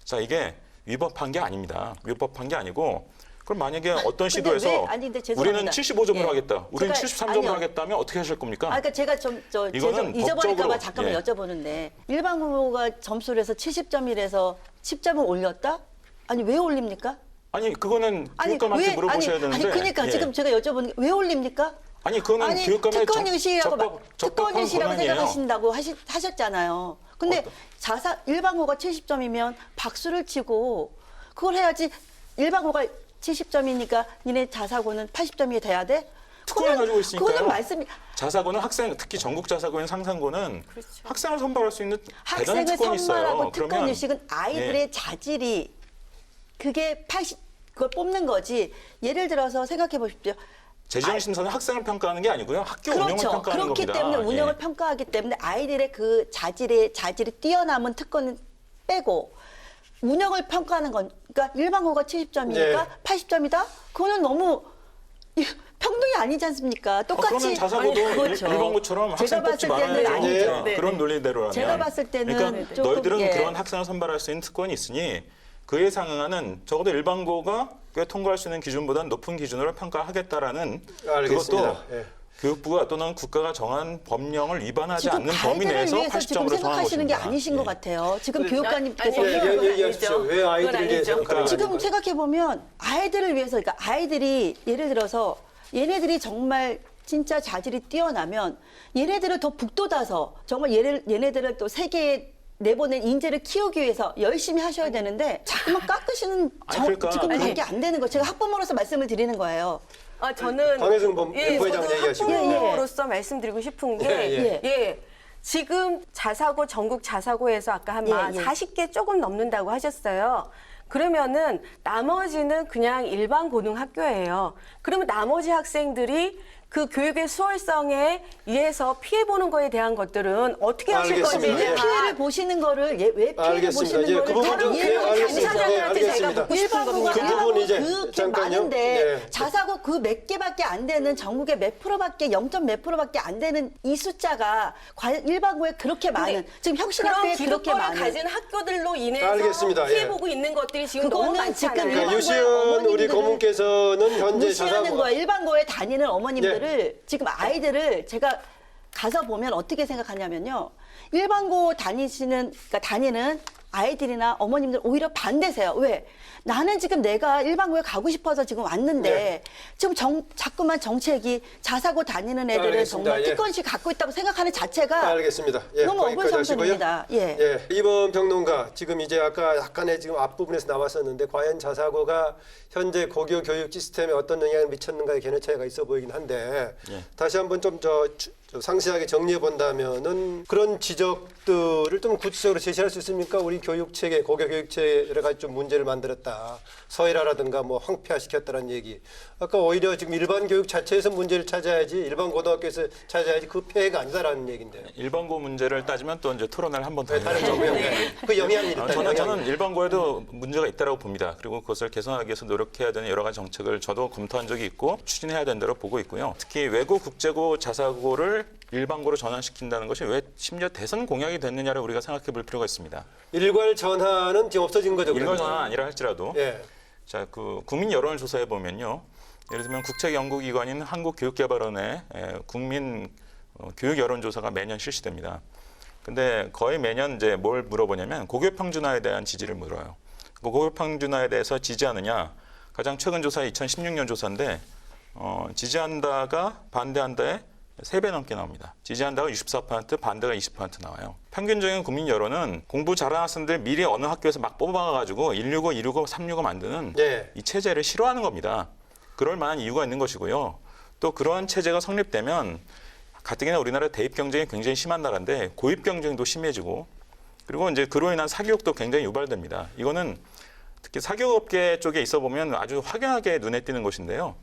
자, 이게 위법한 게 아닙니다. 위법한 게 아니고 그럼 만약에 어떤 시도에서 근데 죄송합니다. 우리는 75점으로 예. 하겠다. 우리는 제가- 73점으로 아니요. 하겠다면 어떻게 하실 겁니까? 그러니까 제가 좀 이거는 잊어버릴까 봐 법적으로, 잠깐만 예. 여쭤보는데 일반 국어가 점수를 해서 70점이라서 10점을 올렸다? 아니 왜 올립니까? 아니 그거는 교육감한테 물어보셔야 되는데. 아니 그러니까 예. 지금 제가 여쭤보는 게 왜 올립니까? 아니 그거는 아니 교육감의 특권의식이라고 특권의식이라고 권한이에요. 생각하신다고 하셨잖아요. 근데 일반고가 70점이면 박수를 치고 그걸 해야지. 일반고가 70점이니까 니네 자사고는 80점이 돼야 돼? 특권을 가지고 있으니까요. 그거는 말씀이 자사고는 학생, 특히 전국 자사고인 상산고는 학생을 선발할 수 있는 대단한 학생을 특권이 선발하고 있어요. 특권의식은 아이들의 예. 자질이 그게 그걸 뽑는 거지. 예를 들어서 생각해 보십시오. 재지정 심사는 학생을 평가하는 게 아니고요. 학교 운영을 그렇죠. 평가하는 그렇기 겁니다. 때문에 운영을 예. 평가하기 때문에 아이들의 그 자질이 뛰어남은 특권은 빼고 운영을 평가하는 건 그러니까 일반고가 70점이니까 네. 80점이다? 그거는 너무 평등이 아니지 않습니까? 똑같이 그러면 자사고도 그렇죠. 일반고처럼 학생 제가 뽑지 봤을 때는 말아야죠. 아니죠. 네. 그런 논리대로라면. 제가 봤을 때는 그러니까 조금, 너희들은 예. 그런 학생을 선발할 수 있는 특권이 있으니 그에 상응하는 적어도 일반고가 꽤 통과할 수 있는 기준보다 높은 기준으로 평가하겠다라는 알겠습니다. 그것도 예. 교육부가 또는 국가가 정한 법령을 위반하지 지금 않는 범위 아이들을 내에서 위해서 지금 80점으로 정한 생각하시는 게 것입니다. 아니신 것 예. 같아요. 지금 그렇죠. 교육관님께서 아니, 예, 그건 얘기하십시오. 아니죠. 왜 아이들을 그건 위해서 아니죠. 그러니까 지금 생각해 보면 아이들을 위해서 그러니까 아이들이 예를 들어서 얘네들이 정말 진짜 자질이 뛰어나면 얘네들을 더 북돋아서 정말 얘네들을 또 세계에 내보낸 인재를 키우기 위해서 열심히 하셔야 되는데 자꾸만 깎으시는 그러니까 지금 그- 그게 안 되는 거예요. 제가 학부모로서 말씀을 드리는 거예요. 저는 강혜승 부회장 저도 얘기하시고. 학부모로서 말씀드리고 싶은 게 예, 예. 지금 자사고 전국 자사고에서 아까 한 예, 만 예. 40개 조금 넘는다고 하셨어요. 그러면은 나머지는 그냥 일반 고등학교예요. 그러면 나머지 학생들이 그 교육의 수월성에 의해서 피해 보는 거에 대한 것들은 어떻게 하실 알겠습니다. 건지 예. 피해를 보시는 거를 왜 피해를 알겠습니다. 보시는 예, 그 거를 부분 다른 좀 이해를 알겠습니다. 당사자한테 예, 알겠습니다. 제가 묻고 싶은 일반고가 그 부분 이제 그렇게 잠깐요. 많은데 네. 자사고 그 몇 개밖에 안 되는 전국에 몇 프로밖에 0점 몇 프로밖에 안 되는 이 숫자가 과연 일반고에 그렇게 많은 지금 그런 혁신학교에 그렇게 기득권을 많은 가진 학교들로 인해서 알겠습니다. 피해 예. 보고 있는 것들이 지금 너무 그거는 많지 지금 않아요? 그러니까 일반고의 유시은 우리 어머님들은 고문께서는 현재 무시하는 자사고 거야. 일반고에 다니는 어머님들을 네. 지금 아이들을 제가 가서 보면 어떻게 생각하냐면요. 일반고 그러니까 다니는 아이들이나 어머님들 오히려 반대세요. 왜? 나는 지금 내가 일반고에 가고 싶어서 지금 왔는데 네. 지금 자꾸만 정책이 자사고 다니는 애들을 알겠습니다. 정말 예. 특권씩 갖고 있다고 생각하는 자체가 알겠습니다. 예, 너무 거기까지 하시고요. 어불성설입니다. 예. 예, 이번 평론가 지금 이제 아까 약간의 지금 앞부분에서 나왔었는데 과연 자사고가 현재 고교 교육 시스템에 어떤 영향을 미쳤는가에 견해 차이가 있어 보이긴 한데 예. 다시 한번 좀 상세하게 정리해 본다면은 그런 지적들을 좀 구체적으로 제시할 수 있습니까? 우리 교육 체계, 고교 교육 체계 여러 가지 좀 문제를 만들었다. 서열화라든가 뭐 황폐화시켰다는 얘기. 아까 오히려 지금 일반 교육 자체에서 문제를 찾아야지 일반 고등학교에서 찾아야지 그 폐해가 아니다라는 얘기인데. 일반고 문제를 따지면 또 이제 토론을 한 번 더 네, 해야 다른 되죠. 거고요. 그 영향이 일단 저는 일반고에도 문제가 있다고 봅니다. 그리고 그것을 개선하기 위해서 노력해야 되는 여러 가지 정책을 저도 검토한 적이 있고 추진해야 된다고 보고 있고요. 특히 외고, 국제고, 자사고를 일반고로 전환시킨다는 것이 왜 심지어 대선 공약이 됐느냐를 우리가 생각해 볼 필요가 있습니다. 일괄 전환은 지금 없어진 거죠. 일괄 그러면? 전환 아니라 할지라도 예. 자, 그 국민 여론을 조사해 보면요. 예를 들면 국책 연구기관인 한국교육개발원의 국민 교육 여론조사가 매년 실시됩니다. 근데 거의 매년 이제 뭘 물어보냐면 고교 평준화에 대한 지지를 물어요. 고교 평준화에 대해서 지지하느냐? 가장 최근 조사 2016년 조사인데 지지한다가 반대한다에 3배 넘게 나옵니다. 지지한다가 64%, 반대가 20% 나와요. 평균적인 국민 여론은 공부 잘하는 학생들 미리 어느 학교에서 막 뽑아가지고 165, 265, 365 만드는 예. 이 체제를 싫어하는 겁니다. 그럴 만한 이유가 있는 것이고요. 또 그러한 체제가 성립되면 가뜩이나 우리나라 대입 경쟁이 굉장히 심한 나라인데 고입 경쟁도 심해지고 그리고 이제 그로 인한 사교육도 굉장히 유발됩니다. 이거는 특히 사교육업계 쪽에 있어 보면 아주 확연하게 눈에 띄는 것인데요.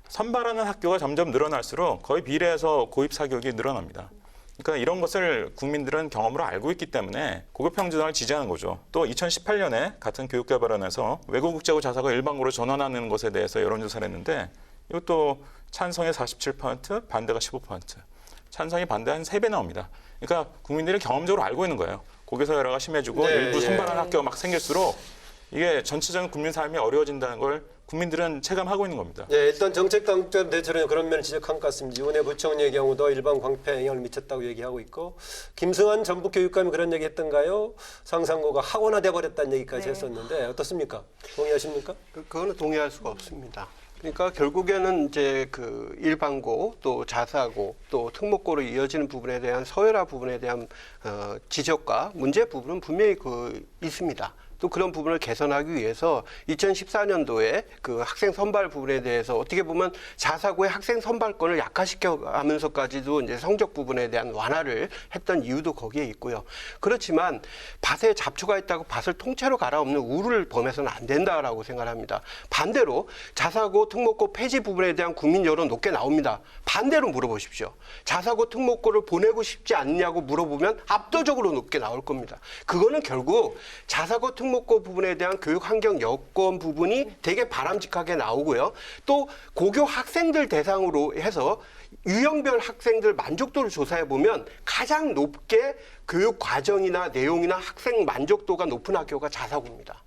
선발하는 학교가 점점 늘어날수록 거의 비례해서 고입 사교육이 늘어납니다. 그러니까 이런 것을 국민들은 경험으로 알고 있기 때문에 고교 평준화를 지지하는 거죠. 또 2018년에 같은 교육개발원에서 외고 국제고 자사고 일반고로 전환하는 것에 대해서 여론조사를 했는데 이것도 찬성이 47%, 반대가 15%. 찬성이 반대 한 3배 나옵니다. 그러니까 국민들이 경험적으로 알고 있는 거예요. 고교 서열화가 심해지고 네, 일부 예. 선발하는 학교가 막 생길수록 이게 전체적인 국민 삶이 어려워진다는 걸 국민들은 체감하고 있는 겁니다. 예, 일단 정책 당점 대처는 그런 면을 지적한 것 같습니다. 이번에 부총리의 경우도 일반 광폐 영향을 미쳤다고 얘기하고 있고 김승환 전북 교육감이 그런 얘기했던가요? 상상고가 학원화돼 버렸다는 얘기까지 했었는데 어떻습니까? 동의하십니까? 그거는 동의할 수가 없습니다. 그러니까 결국에는 이제 그 일반고 또 자사고 또 특목고로 이어지는 부분에 대한 서열화 부분에 대한 지적과 문제 부분은 분명히 있습니다. 또 그런 부분을 개선하기 위해서 2014년도에 그 학생 선발 부분에 대해서 어떻게 보면 자사고의 학생 선발권을 약화시켜 하면서까지도 이제 성적 부분에 대한 완화를 했던 이유도 거기에 있고요. 그렇지만 밭에 잡초가 있다고 밭을 통째로 갈아엎는 우를 범해서는 안 된다라고 생각합니다. 반대로 자사고 특목고 폐지 부분에 대한 국민 여론 높게 나옵니다. 반대로 물어보십시오. 자사고 특목고를 보내고 싶지 않냐고 물어보면 압도적으로 높게 나올 겁니다. 그거는 결국 자사고 특목고 부분에 대한 교육 환경 여건 부분이 되게 바람직하게 나오고요. 또 고교 학생들 대상으로 해서 유형별 학생들 만족도를 조사해 보면 가장 높게 교육 과정이나 내용이나 학생 만족도가 높은 학교가 자사고입니다.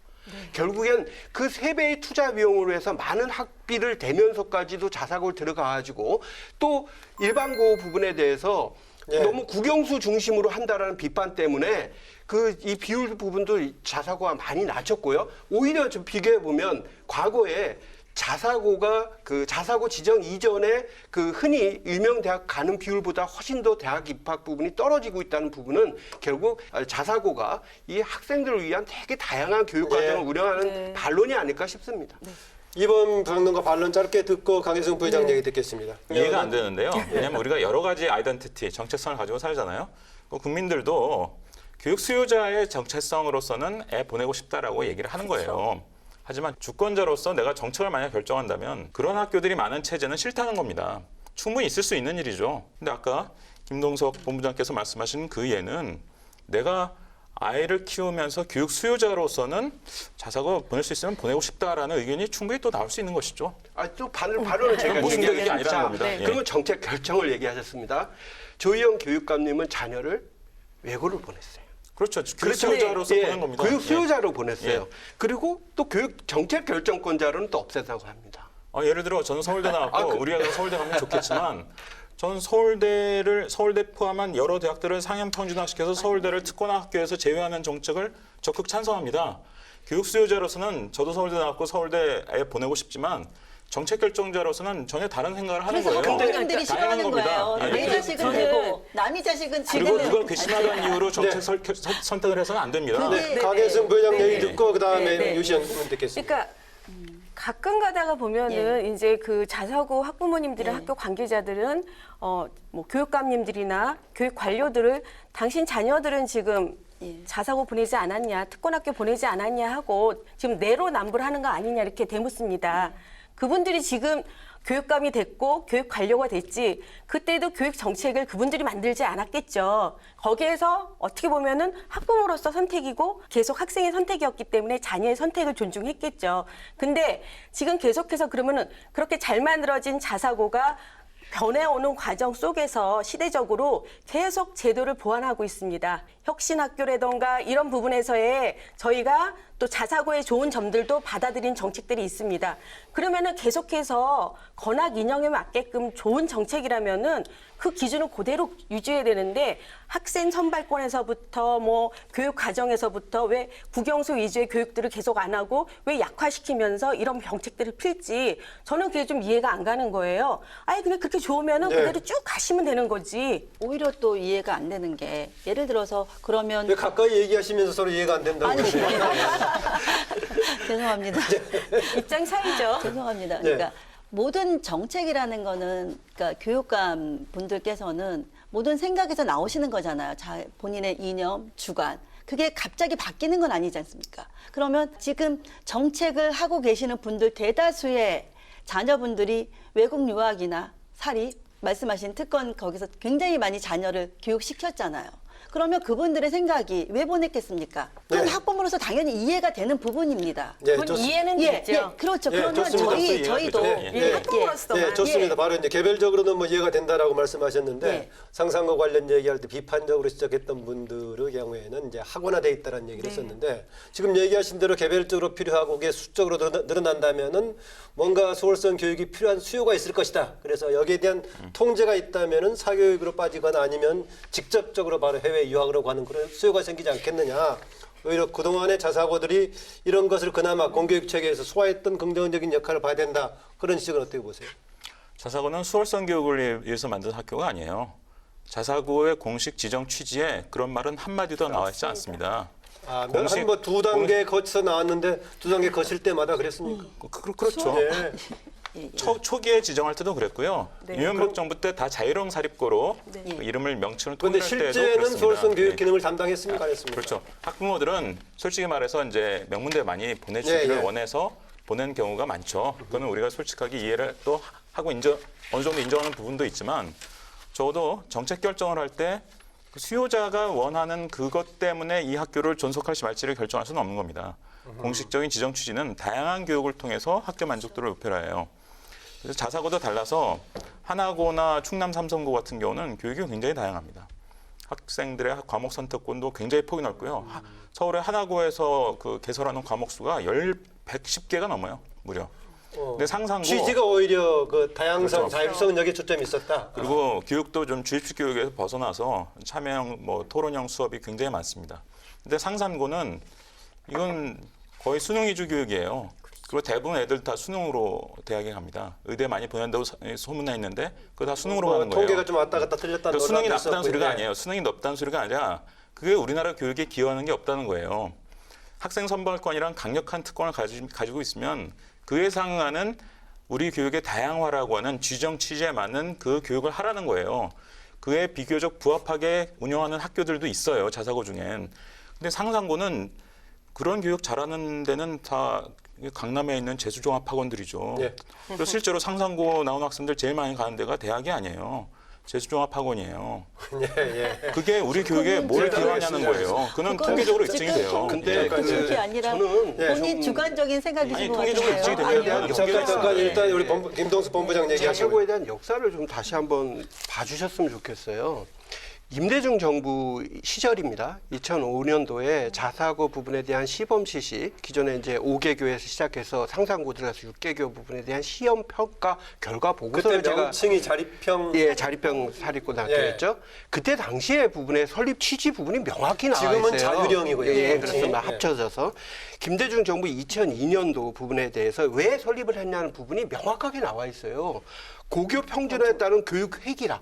결국엔 그 3배의 투자 비용으로 해서 많은 학비를 대면서까지도 자사고를 들어가가지고 또 일반고 부분에 대해서 너무 국영수 중심으로 한다라는 비판 때문에 이 비율 부분도 자사고가 많이 낮췄고요. 오히려 좀 비교해 보면 과거에 자사고가 그 자사고 지정 이전에 그 흔히 유명 대학 가는 비율보다 훨씬 더 대학 입학 부분이 떨어지고 있다는 부분은 결국 자사고가 이 학생들을 위한 되게 다양한 교육 과정을 운영하는 반론이 아닐까 싶습니다. 이번 방론과 반론 짧게 듣고 강혜성 부회장 얘기 듣겠습니다. 이해가 안 되는데요. 왜냐하면 우리가 여러 가지 아이덴티티, 정체성을 가지고 살잖아요. 국민들도 교육 수요자의 정체성으로서는 애 보내고 싶다라고 얘기를 하는 거예요. 하지만 주권자로서 내가 정책을 만약 결정한다면 그런 학교들이 많은 체제는 싫다는 겁니다. 충분히 있을 수 있는 일이죠. 근데 아까 김동석 본부장께서 말씀하신 그 예는 내가 아이를 키우면서 교육 수요자로서는 자사고 보낼 수 있으면 보내고 싶다라는 의견이 충분히 또 나올 수 있는 것이죠. 또 반론을 제가 모순되는 게 아니라는 자, 겁니다. 예. 그러면 정책 결정을 얘기하셨습니다. 조희영 교육감님은 자녀를 외고를 보냈어요. 그렇죠. 교육 수요자로서 보낸 겁니다. 교육 수요자로 보냈어요. 예. 그리고 또 교육 정책 결정권자로는 또 없앤다고 합니다. 예를 들어 저는 서울대 나왔고 우리 아이가 서울대 가면 좋겠지만 저는 서울대 포함한 여러 대학들을 상향 평준화시켜서 서울대를 특권화 학교에서 제외하는 정책을 적극 찬성합니다. 교육 수요자로서는 저도 서울대 나왔고 서울대에 보내고 싶지만 정책 결정자로서는 전혀 다른 생각을 하는 그래서 거예요. 학부모님들이 싫어하는 거예요. 예. 내 자식은 되고 남의 자식은 그리고 지금은 누가 괘씸하다는 이유로 정책 선택을 해서는 안 됩니다. 그게- 강혜성 부회장 얘기 듣고 그다음에 네. 유시연 의원 듣겠습니다. 그러니까 가끔 가다가 보면은 이제 그 자사고 학부모님들이나 학교 관계자들은 뭐 교육감님들이나 교육 관료들을 당신 자녀들은 지금 자사고 보내지 않았냐, 특권학교 보내지 않았냐 하고 지금 내로남불하는 거 아니냐 이렇게 대묻습니다. 그분들이 지금 교육감이 됐고 교육 관료가 됐지 그때도 교육 정책을 그분들이 만들지 않았겠죠. 거기에서 어떻게 보면은 학부모로서 선택이고 계속 학생의 선택이었기 때문에 자녀의 선택을 존중했겠죠. 근데 지금 계속해서 그러면은 그렇게 잘 만들어진 자사고가 변해오는 과정 속에서 시대적으로 계속 제도를 보완하고 있습니다. 혁신학교라던가 이런 부분에서의 저희가 또 자사고의 좋은 점들도 받아들인 정책들이 있습니다. 그러면은 계속해서 건학 인형에 맞게끔 좋은 정책이라면은 그 기준을 그대로 유지해야 되는데 학생 선발권에서부터 뭐 교육 과정에서부터 왜 국영수 위주의 교육들을 계속 안 하고 왜 약화시키면서 이런 정책들을 필지 저는 그게 좀 이해가 안 가는 거예요. 아니 그냥 그렇게 좋으면은 그대로 쭉 가시면 되는 거지. 오히려 또 이해가 안 되는 게 예를 들어서 그러면 왜 가까이 얘기하시면서 서로 이해가 안 된다고 아니 그러세요? 죄송합니다. 입장 차이죠. 죄송합니다. 네. 그러니까 모든 정책이라는 거는 그러니까 교육감 분들께서는 모든 생각에서 나오시는 거잖아요. 본인의 이념, 주관. 그게 갑자기 바뀌는 건 아니지 않습니까? 그러면 지금 정책을 하고 계시는 분들 대다수의 자녀분들이 외국 유학이나 사립, 말씀하신 특권 거기서 굉장히 많이 자녀를 교육시켰잖아요. 그러면 그분들의 생각이 왜 보냈겠습니까? 그건 네. 학부모로서 당연히 이해가 되는 부분입니다. 네, 그건 이해는 되죠. 그렇죠. 예, 그러면 좋습니다. 저희도 예, 학부모로서만. 네, 좋습니다. 바로 이제 개별적으로는 뭐 이해가 된다라고 말씀하셨는데 네. 상상과 관련 얘기할 때 비판적으로 지적했던 분들의 경우에는 이제 학원화돼 있다는 얘기를 했었는데 지금 얘기하신 대로 개별적으로 필요하고 그게 수적으로 늘어난다면은 뭔가 소홀성 교육이 필요한 수요가 있을 것이다. 그래서 여기에 대한 통제가 있다면은 사교육으로 빠지거나 아니면 직접적으로 바로 해외 유학으로 가는 그런 수요가 생기지 않겠느냐. 오히려 그동안의 자사고들이 이런 것을 그나마 공교육 체계에서 소화했던 긍정적인 역할을 봐야 된다. 그런 지적은 어떻게 보세요? 자사고는 수월성 교육을 위해서 만든 학교가 아니에요. 자사고의 공식 지정 취지에 그런 말은 한마디도 나와 있지 않습니다. 공식- 한뭐 두 단계 거쳐 나왔는데 두 단계 거칠 때마다 그랬습니까? 그렇죠. 예. 초기에 지정할 때도 그랬고요. 네. 이명박 정부 때 다 자유형 사립고로 네. 그 이름을 명칭을 그런데 통일할 때도 실제는 그렇습니다. 서울성 교육 예. 기능을 담당했습니까? 안 했습니까? 그렇죠. 학부모들은 솔직히 말해서 이제 명문대 많이 보내주기를 예, 예. 원해서 보낸 경우가 많죠. 그거는 우리가 솔직하게 이해를 또 하고 어느 정도 인정하는 부분도 있지만 적어도 정책 결정을 할 때 수요자가 원하는 그것 때문에 이 학교를 존속할지 말지를 결정할 수는 없는 겁니다. 공식적인 지정 취지는 다양한 교육을 통해서 학교 만족도를 높여라 해요. 그래서 자사고도 달라서 하나고나 충남 삼성고 같은 경우는 교육이 굉장히 다양합니다. 학생들의 과목 선택권도 굉장히 폭이 넓고요. 서울의 하나고에서 그 개설하는 과목 수가 110개가 넘어요, 무려. 근데 상상고 취지가 오히려 그 다양성, 그렇죠. 자율성 여기에 초점이 있었다. 그리고 교육도 좀 주입식 교육에서 벗어나서 참여형, 뭐 토론형 수업이 굉장히 많습니다. 근데 상산고는 이건 거의 수능 위주 교육이에요. 그리고 대부분 애들 다 수능으로 대학에 갑니다. 의대 많이 보낸다고 소문나 있는데 그거 다 수능으로 가는 거예요. 통계가 좀 왔다 갔다 틀렸다는 그러니까 수능이 논란도 낮다는 있었고, 소리가 예. 아니에요. 수능이 높다는 소리가 아니라 그게 우리나라 교육에 기여하는 게 없다는 거예요. 학생 선발권이랑 강력한 특권을 가지고 있으면 그에 상응하는 우리 교육의 다양화라고 하는 지정 취지에 맞는 그 교육을 하라는 거예요. 그에 비교적 부합하게 운영하는 학교들도 있어요. 자사고 중엔. 근데 상산고는 그런 교육 잘하는 데는 다 강남에 있는 재수종합학원들이죠. 예. 그리고 실제로 상산고 나온 학생들 제일 많이 가는 데가 대학이 아니에요. 재수종합학원이에요. 예. 그게 우리 교육에 뭘 제가 기여하냐는 거예요. 그는 통계적으로 입증이 돼요. 근데 그게 아니라 저는 본인 주관적인 생각이신 아니, 것 통계적으로 같아요. 입증이 되면 아니요. 잠깐 일단 우리 김동수 본부장 얘기하시고. 자사고에 대한 역사를 좀 다시 한번 봐주셨으면 좋겠어요. 임대중 정부 시절입니다. 2005년도에 자사고 부분에 대한 시범 실시, 기존에 이제 5개교에서 시작해서 상산고 들어가서 6개교 부분에 대한 시험 평가 결과 그때 보고서를 제가 명칭이 자립형 자립형 사립고등학교였죠. 그때 당시의 부분의 설립 취지 부분이 명확히 나와 있어요. 지금은 자율형이고요. 예, 그렇습니다. 예. 합쳐져서 김대중 정부 2002년도 부분에 대해서 왜 설립을 했냐는 부분이 명확하게 나와 있어요. 고교 평준화에 따른 교육 획일화.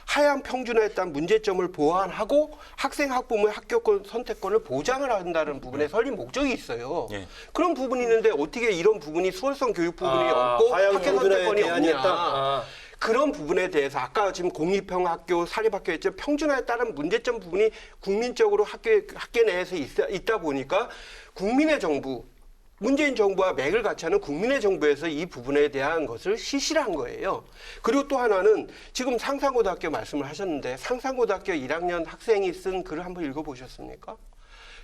하향 평준화에 따른 문제점을 보완하고 학생 학부모의 학교권 선택권을 보장을 한다는 부분에 설립 목적이 있어요. 예. 그런 부분이 있는데 어떻게 이런 부분이 수월성 교육 부분이 없고 하향 학교 평준화의 선택권이 대안이었다. 없냐. 그런 부분에 대해서 아까 지금 공립형 학교, 사립학교 했지만 평준화에 따른 문제점 부분이 국민적으로 학교 내에서 있다 보니까 국민의 정부, 문재인 정부와 맥을 같이 하는 국민의 정부에서 이 부분에 대한 것을 실시를 한 거예요. 그리고 또 하나는 지금 상산고등학교 말씀을 하셨는데 상산고등학교 1학년 학생이 쓴 글을 한번 읽어보셨습니까?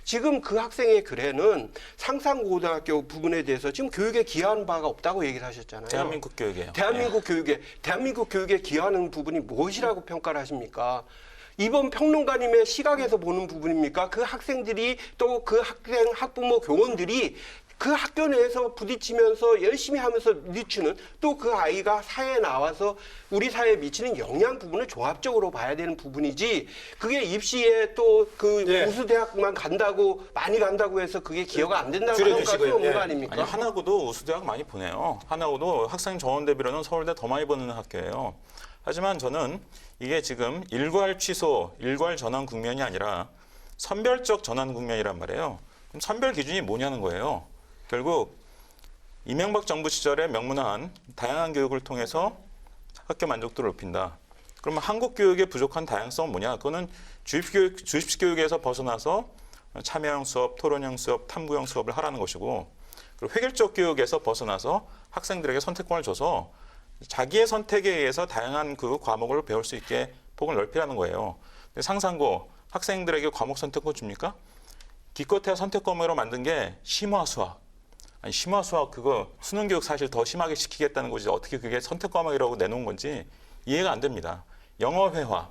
지금 그 학생의 글에는 상산고등학교 부분에 대해서 지금 교육에 기여한 바가 없다고 얘기를 하셨잖아요. 대한민국 교육이에요. 대한민국 교육에 기여하는 부분이 무엇이라고 평가를 하십니까? 이번 평론가님의 시각에서 보는 부분입니까? 그 학생들이 또 그 학생, 학부모, 교원들이 그 학교 내에서 부딪히면서 열심히 하면서 늦추는 또 그 아이가 사회에 나와서 우리 사회에 미치는 영향 부분을 종합적으로 봐야 되는 부분이지 그게 입시에 또 그 우수대학만 많이 간다고 해서 그게 기여가 안 된다고 평가할 수 없는 거 아닙니까? 아니, 하나고도 우수대학 많이 보내요. 하나고도 학생 정원 대비로는 서울대 더 많이 보내는 학교예요. 하지만 저는 이게 지금 일괄 취소, 일괄 전환 국면이 아니라 선별적 전환 국면이란 말이에요. 그럼 선별 기준이 뭐냐는 거예요. 결국 이명박 정부 시절에 명문화한 다양한 교육을 통해서 학교 만족도를 높인다. 그러면 한국 교육의 부족한 다양성은 뭐냐? 그거는 주입식 교육에서 벗어나서 참여형 수업, 토론형 수업, 탐구형 수업을 하라는 것이고 그리고 획일적 교육에서 벗어나서 학생들에게 선택권을 줘서 자기의 선택에 의해서 다양한 그 과목을 배울 수 있게 폭을 넓히라는 거예요. 근데 상산고 학생들에게 과목 선택권 줍니까? 기껏해야 선택 과목으로 만든 게 심화 수학. 아니 심화 수학 그거 수능 교육 사실 더 심하게 시키겠다는 거지 어떻게 그게 선택 과목이라고 내놓은 건지 이해가 안 됩니다. 영어 회화.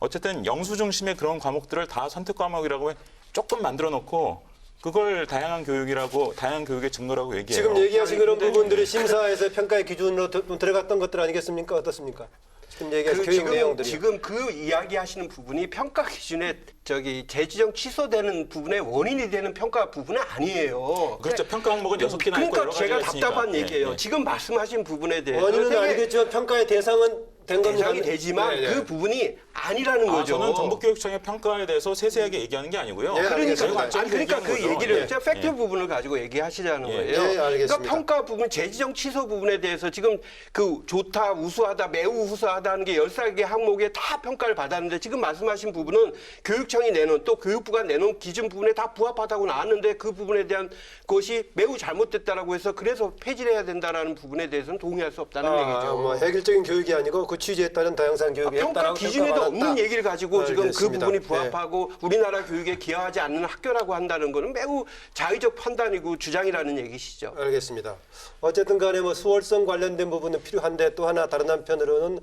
어쨌든 영수 중심의 그런 과목들을 다 선택 과목이라고 조금 만들어 놓고 그걸 다양한 교육이라고 다양한 교육의 증거라고 얘기해요. 지금 얘기하신 그런 부분들이 심사에서 평가의 기준으로 들어갔던 것들 아니겠습니까? 어떻습니까? 지금 얘기하신 교육 내용들이. 지금 그 이야기하시는 부분이 평가 기준에 재지정 취소되는 부분의 원인이 되는 평가 부분은 아니에요. 그렇죠. 평가 항목은 6개나 있고 그러니까 여러 가지가 제가 있으니까. 답답한 얘기예요. 예. 지금 말씀하신 부분에 대해서 원인은 되게 알겠지만 평가의 대상은 된 겁니다. 대상이 되지만 예, 예. 그 부분이 아니라는 거죠. 저는 정부교육청의 평가에 대해서 세세하게 얘기하는 게 아니고요. 예, 그러니까, 알겠습니다. 그러니까 그 거죠. 얘기를 예. 제가 팩트 부분을 가지고 얘기하시자는 예. 거예요. 예, 알겠습니다. 그러니까 평가 부분, 재지정 취소 부분에 대해서 지금 그 좋다, 우수하다, 매우 우수하다는 게 13개 항목에 다 평가를 받았는데 지금 말씀하신 부분은 교육청이 내놓은 또 교육부가 내놓은 기준 부분에 다 부합하다고 나왔는데 그 부분에 대한 것이 매우 잘못됐다라고 해서 그래서 폐지를 해야 된다라는 부분에 대해서는 동의할 수 없다는 얘기죠. 뭐 획일적인 교육이 아니고 그 취지에 따른 다양성 교육이 평가 했다라고 기준에도 평가받았다. 없는 얘기를 가지고 지금 그 알겠습니다. 부분이 부합하고 우리나라 교육에 기여하지 않는 학교라고 한다는 거는 매우 자의적 판단이고 주장이라는 얘기시죠. 알겠습니다. 어쨌든 간에 뭐 수월성 관련된 부분은 필요한데 또 하나 다른 한편으로는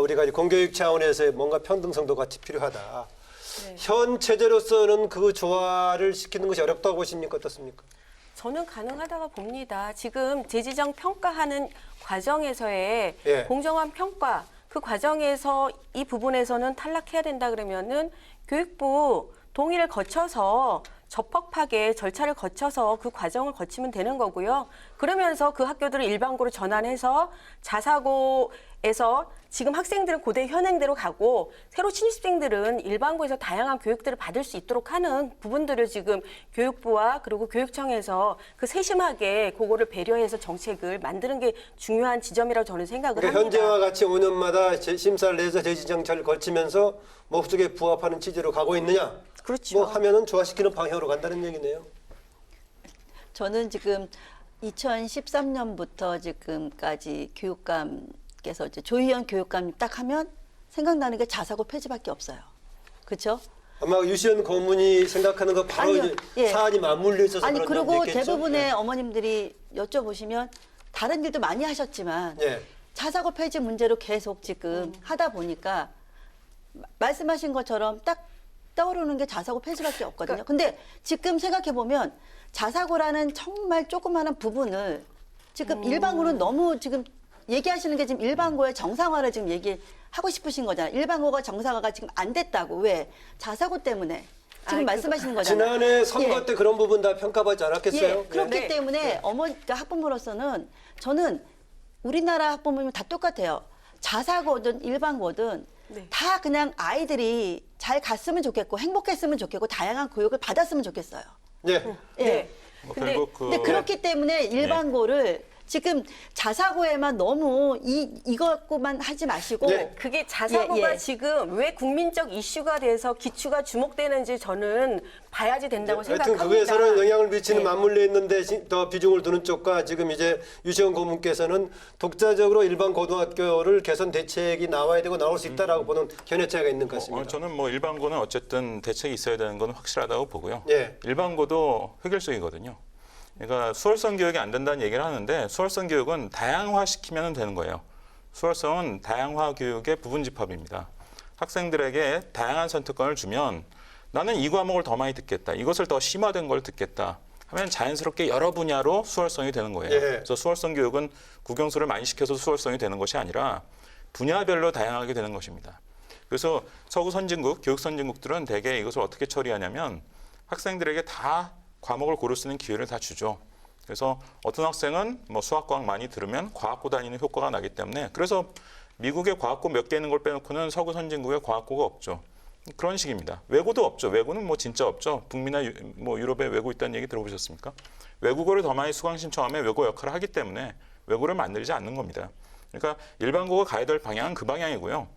우리가 이제 공교육 차원에서 뭔가 평등성도 같이 필요하다. 현 체제로서는 그 조화를 시키는 것이 어렵다고 보십니까? 어떻습니까? 저는 가능하다고 봅니다. 지금 재지정 평가하는 과정에서의 예. 공정한 평가, 그 과정에서 이 부분에서는 탈락해야 된다 그러면은 교육부 동의를 거쳐서 적법하게 절차를 거쳐서 그 과정을 거치면 되는 거고요. 그러면서 그 학교들을 일반고로 전환해서 자사고에서 지금 학생들은 고대 현행대로 가고 새로 신입생들은 일반고에서 다양한 교육들을 받을 수 있도록 하는 부분들을 지금 교육부와 그리고 교육청에서 그 세심하게 그거를 배려해서 정책을 만드는 게 중요한 지점이라고 저는 생각을 그러니까 합니다. 현재와 같이 5년마다 심사를 내서 재지정찰을 거치면서 목적에 부합하는 취지로 가고 있느냐? 그렇죠. 뭐 하면은 조화시키는 방향으로 간다는 얘기네요. 저는 지금 2013년부터 지금까지 교육감께서 이제 조희연 교육감 딱 하면 생각나는 게 자사고 폐지밖에 없어요. 그렇죠? 아마 유시연 고문이 생각하는 거 바로 아니요, 이제 예. 사안이 맞물려 있어서 아니 그런 그리고 점도 있겠죠. 대부분의 어머님들이 여쭤보시면 다른 일도 많이 하셨지만 예. 자사고 폐지 문제로 계속 지금 하다 보니까 말씀하신 것처럼 딱 떠오르는 게 자사고 폐지밖에 없거든요. 근데 지금 생각해 보면 자사고라는 정말 조그마한 부분을 지금 일반고는 너무 지금 얘기하시는 게 지금 일반고의 정상화를 지금 얘기하고 싶으신 거잖아요. 일반고가 정상화가 지금 안 됐다고. 왜? 자사고 때문에. 지금 말씀하시는 거잖아요. 지난해 선거 예. 때 그런 부분 다 평가받지 않았겠어요? 예, 그렇기 네. 때문에 그러니까 학부모로서는 저는 우리나라 학부모님 다 똑같아요. 자사고든 일반고든 네. 다 그냥 아이들이 잘 갔으면 좋겠고 행복했으면 좋겠고 다양한 교육을 받았으면 좋겠어요. 예. 예. 네. 뭐 근데- 결국 근데 그렇기 때문에 일반고를 지금 자사고에만 너무 이것만 하지 마시고 네. 그게 자사고가 예, 예. 지금 왜 국민적 이슈가 돼서 기추가 주목되는지 저는 봐야지 된다고 하여튼 생각합니다. 그거에서는 영향을 미치는 네. 맞물려 있는데 더 비중을 두는 쪽과 지금 이제 유시원 고문께서는 독자적으로 일반 고등학교를 개선 대책이 나와야 되고 나올 수 있다라고 보는 견해 차이가 있는 것 같습니다. 저는 뭐 일반고는 어쨌든 대책이 있어야 되는 건 확실하다고 보고요. 예. 일반고도 획일성이거든요. 그러니까 수월성 교육이 안 된다는 얘기를 하는데 수월성 교육은 다양화시키면 되는 거예요. 수월성은 다양화 교육의 부분 집합입니다. 학생들에게 다양한 선택권을 주면 나는 이 과목을 더 많이 듣겠다. 이것을 더 심화된 걸 듣겠다. 하면 자연스럽게 여러 분야로 수월성이 되는 거예요. 예. 그래서 수월성 교육은 국영수를 많이 시켜서 수월성이 되는 것이 아니라 분야별로 다양하게 되는 것입니다. 그래서 서구 선진국, 교육 선진국들은 대개 이것을 어떻게 처리하냐면 학생들에게 다 과목을 고를 수 있는 기회를 다 주죠. 그래서 어떤 학생은 뭐 수학과학 많이 들으면 과학고 다니는 효과가 나기 때문에 그래서 미국에 과학고 몇 개 있는 걸 빼놓고는 서구 선진국에 과학고가 없죠. 그런 식입니다. 외고도 없죠. 외고는 뭐 진짜 없죠. 북미나 뭐 유럽에 외고 있다는 얘기 들어보셨습니까? 외국어를 더 많이 수강 신청하면 외고 역할을 하기 때문에 외고를 만들지 않는 겁니다. 그러니까 일반고가 가야 될 방향은 그 방향이고요.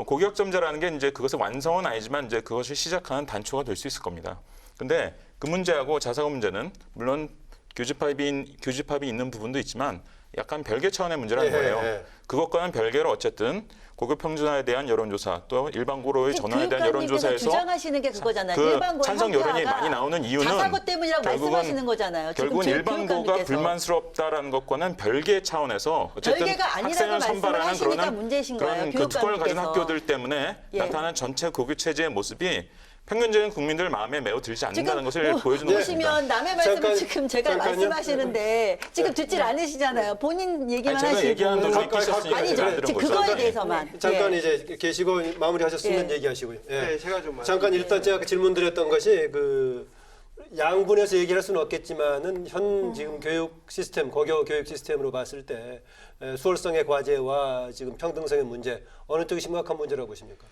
고교학점제라는 게 이제 그것의 완성은 아니지만 이제 그것이 시작하는 단초가 될 수 있을 겁니다. 근데 그 문제하고 자사고 문제는 물론 교집합이 있는 부분도 있지만 약간 별개 차원의 문제라는 거예요. 그것과는 별개로 어쨌든 고교 평준화에 대한 여론조사 또 일반고로의 전환에 대한 여론조사에서 주장하시는 게 그거잖아요. 그 일반고의 찬성 여론이 형태화가 많이 나오는 이유는 자사고 때문이라고 말씀하시는 거잖아요. 지금 결국은 일반고가 교육감님께서. 불만스럽다라는 것과는 별개 차원에서 어쨌든 별개가 아니라고 학생을 선발하는 말씀하시니까 문제이신 거예요, 그런 그 특권을 가진 교육감님께서. 학교들 때문에 예. 나타나는 전체 고교 체제의 모습이 평균적인 국민들 마음에 매우 들지 않는다는 것을 보여주는 것입니다. 보시면 남의 말씀을 잠깐, 지금 제가 잠깐요. 말씀하시는데 지금 듣질 않으시잖아요. 본인 얘기만 제가 하시고. 얘기하는 논리 끼셨으니까 아니죠. 제가 들은 지금 거죠. 그거에 네. 대해서만. 잠깐 예. 이제 계시고 마무리하셨으면 예. 얘기하시고요. 예. 네, 제가 좀 잠깐 일단 제가 질문드렸던 것이 양분해서 얘기할 수는 없겠지만은 현 지금 교육 시스템, 고교 교육 시스템으로 봤을 때 수월성의 과제와 지금 평등성의 문제 어느 쪽이 심각한 문제라고 보십니까?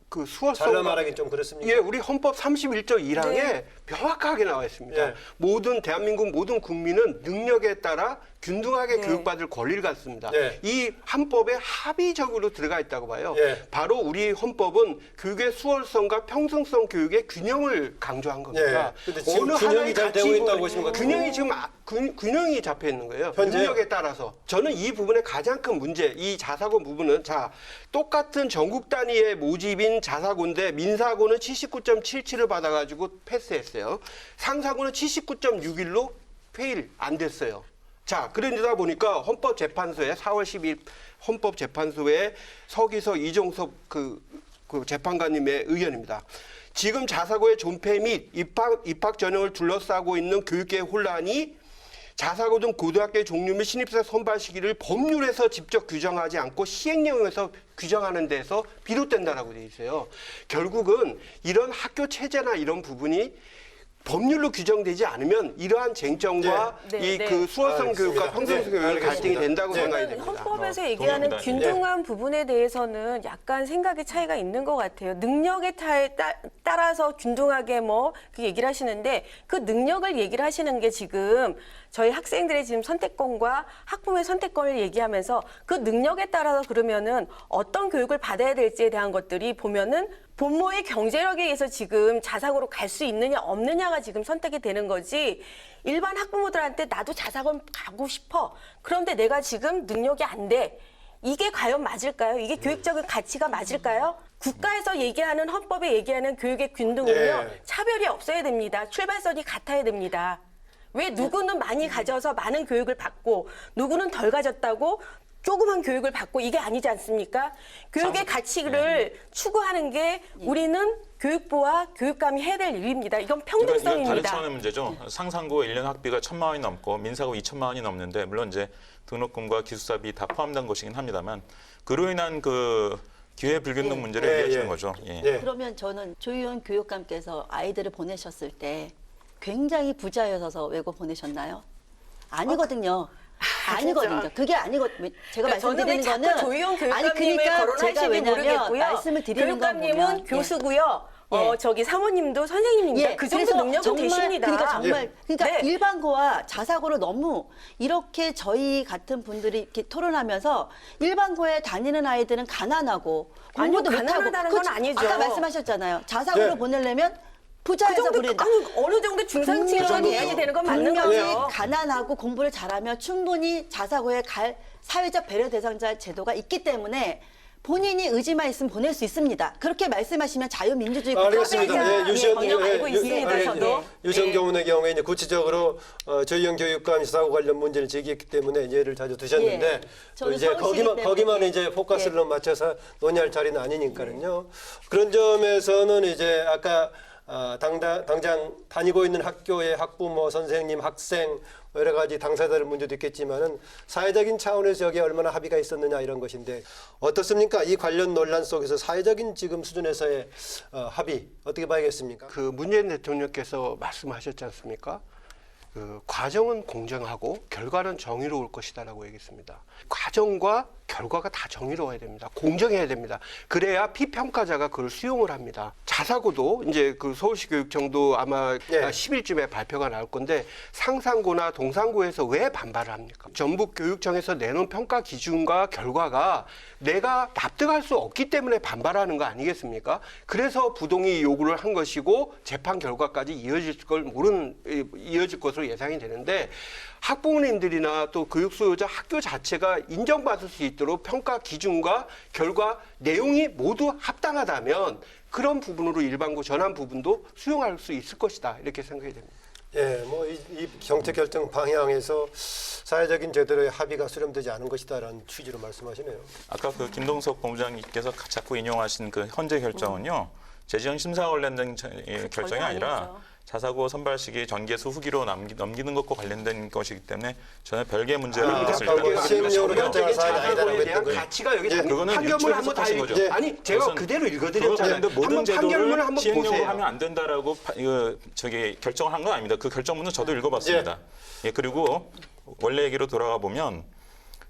그 수월성 잘라 말하긴 좀 그렇습니까? 예, 우리 헌법 31조 1항에 네. 명확하게 나와 있습니다. 예. 모든 대한민국 모든 국민은 능력에 따라 균등하게 네. 교육받을 권리를 갖습니다. 예. 이 헌법에 합의적으로 들어가 있다고 봐요. 예. 바로 우리 헌법은 교육의 수월성과 평등성 교육의 균형을 강조한 겁니다. 예. 근데 지금 균형이 하나의 잘 되고 가치 있다고 보시는 것 같아요. 균형이 지금 균형이 잡혀 있는 거예요. 현재요? 능력에 따라서. 저는 이 부분의 가장 큰 문제, 이 자사고 부분은 자 똑같은 전국 단위의 모집인 자사고인데 민사고는 79.77을 받아가지고 패스했어요. 상사고는 79.61로 페일 안 됐어요. 자, 그러다 보니까 헌법재판소에 4월 10일 헌법재판소에 서기서 이종섭 그 재판관님의 의견입니다. 지금 자사고의 존폐 및 입학 전형을 둘러싸고 있는 교육계의 혼란이 자사고 등 고등학교의 종류 및 신입생 선발 시기를 법률에서 직접 규정하지 않고 시행령에서 규정하는 데서 비롯된다라고 되어 있어요. 결국은 이런 학교 체제나 이런 부분이 법률로 규정되지 않으면 이러한 쟁점과 네, 네, 이 네. 그 수월성 알겠습니다. 교육과 평등성 네, 교육의 갈등이 알겠습니다. 된다고 네. 생각이 저는 됩니다. 헌법에서 얘기하는 동의합니다. 균등한 부분에 대해서는 약간 생각의 차이가 있는 것 같아요. 능력에 따라서 균등하게 뭐 그 얘기를 하시는데 그 능력을 얘기를 하시는 게 지금 저희 학생들의 지금 선택권과 학부모의 선택권을 얘기하면서 그 능력에 따라서 그러면은 어떤 교육을 받아야 될지에 대한 것들이 보면은 부모의 경제력에 의해서 지금 자사고로 갈 수 있느냐 없느냐가 지금 선택이 되는 거지. 일반 학부모들한테 나도 자사고 가고 싶어. 그런데 내가 지금 능력이 안 돼. 이게 과연 맞을까요? 이게 교육적인 가치가 맞을까요? 국가에서 얘기하는 헌법에 얘기하는 교육의 균등은요. 네. 차별이 없어야 됩니다. 출발선이 같아야 됩니다. 왜 누구는 많이 가져서 많은 교육을 받고 누구는 덜 가졌다고 조그만 교육을 받고 이게 아니지 않습니까? 교육의 가치를 추구하는 게 우리는 교육부와 교육감이 해야 될 일입니다. 이건 이건 다른 평등성입니다. 차원의 문제죠. 상상고 1년 학비가 1,000만 원이 넘고 민사고 2,000만 원이 넘는데 물론 이제 등록금과 기숙사비 다 포함된 것이긴 합니다만 그로 인한 그 기회 불균등 예. 문제를 예, 얘기하시는 예. 거죠. 예. 예. 그러면 저는 조희원 교육감께서 아이들을 보내셨을 때 굉장히 부자여서 외고 보내셨나요? 아니거든요. 아니거든요. 그게 아니거든요. 제가 그러니까 저는 왜 말씀드리는 자꾸 거는 조희영 아니 교육감님을 그러니까 제가 거론하시는지 왜냐면 모르겠고요. 말씀을 드리는 건 교육감님은 보면 교수고요. 예. 저기 사모님도 선생님입니다. 그 정도 그래서 능력은 정말, 되십니다. 그러니까 정말 그러니까 네. 일반고와 자사고를 너무 이렇게 저희 같은 분들이 이렇게 토론하면서 일반고에 다니는 아이들은 가난하고 공부도 아니요, 못하고 가난하다는 건 아니죠. 아까 말씀하셨잖아요. 자사고를 네. 보내려면 그 부자에서 정도 보낸다. 아니 어느 정도 중상층에서 돼야지 되는 건 맞는 분명히 거죠. 가난하고 공부를 잘하면 충분히 자사고에 갈 사회적 배려 대상자 제도가 있기 때문에 본인이 의지만 있으면 보낼 수 있습니다. 그렇게 말씀하시면 자유민주주의 알겠습니다. 사회자, 전혀 알고 있습니다, 알겠습니다. 저도. 유성경 의원의 경우에 이제 구체적으로 조희영 교육감 사고 관련 문제를 제기했기 때문에 예를 자주 드셨는데 예. 또 저는 이제 서울시기 거기만 때문에. 이제 포커스를 예. 맞춰서 논의할 자리는 아니니까요. 그런 점에서는 이제 아까 당장 다니고 있는 학교의 학부모, 선생님, 학생 여러 가지 당사자들 문제도 있겠지만은 사회적인 차원에서 여기에 얼마나 합의가 있었느냐 이런 것인데 어떻습니까? 이 관련 논란 속에서 사회적인 지금 수준에서의 합의 어떻게 봐야겠습니까? 그 문재인 대통령께서 말씀하셨지 않습니까? 그 과정은 공정하고 결과는 정의로울 것이다라고 얘기했습니다. 과정과 결과가 다 정의로워야 됩니다. 공정해야 됩니다. 그래야 피평가자가 그걸 수용을 합니다. 자사고도 이제 그 서울시 교육청도 아마 예. 10일쯤에 발표가 나올 건데 상상고나 동상고에서 왜 반발을 합니까? 전북 교육청에서 내놓은 평가 기준과 결과가 내가 납득할 수 없기 때문에 반발하는 거 아니겠습니까? 그래서 부동의 요구를 한 것이고 재판 결과까지 이어질 것으로 예상이 되는데 학부모님들이나 또 교육 수요자 학교 자체가 인정받을 수 있도록 평가 기준과 결과 내용이 모두 합당하다면 그런 부분으로 일반고 전환 부분도 수용할 수 있을 것이다 이렇게 생각이 됩니다. 예, 뭐 이 정책 결정 방향에서 사회적인 제도의 합의가 수렴되지 않은 것이다라는 취지로 말씀하시네요. 아까 그 김동석 본부장님께서 자꾸 인용하신 그 헌재 결정은요. 재지정 심사 관련된 결정이 아니라 자사고 선발식이 전개수 후기로 넘기는 것과 관련된 것이기 때문에 저는 별개의 문제라는 것을 그러니까 시행령으로 일단 결정한 사안이 아니라는 자사고에 대한 거죠. 가치가 여기 그거는 판결문을 한번 다 유추해서 읽. 거죠. 아니 제가 그것은 그대로 그것 읽어드렸잖아요. 관련된 모든 한번 판결문을 제도를 한번 시행령으로 보세요. 하면 안 된다라고 결정을 한 건 아닙니다. 그 결정문은 저도 읽어봤습니다. 예, 그리고 원래 얘기로 돌아가 보면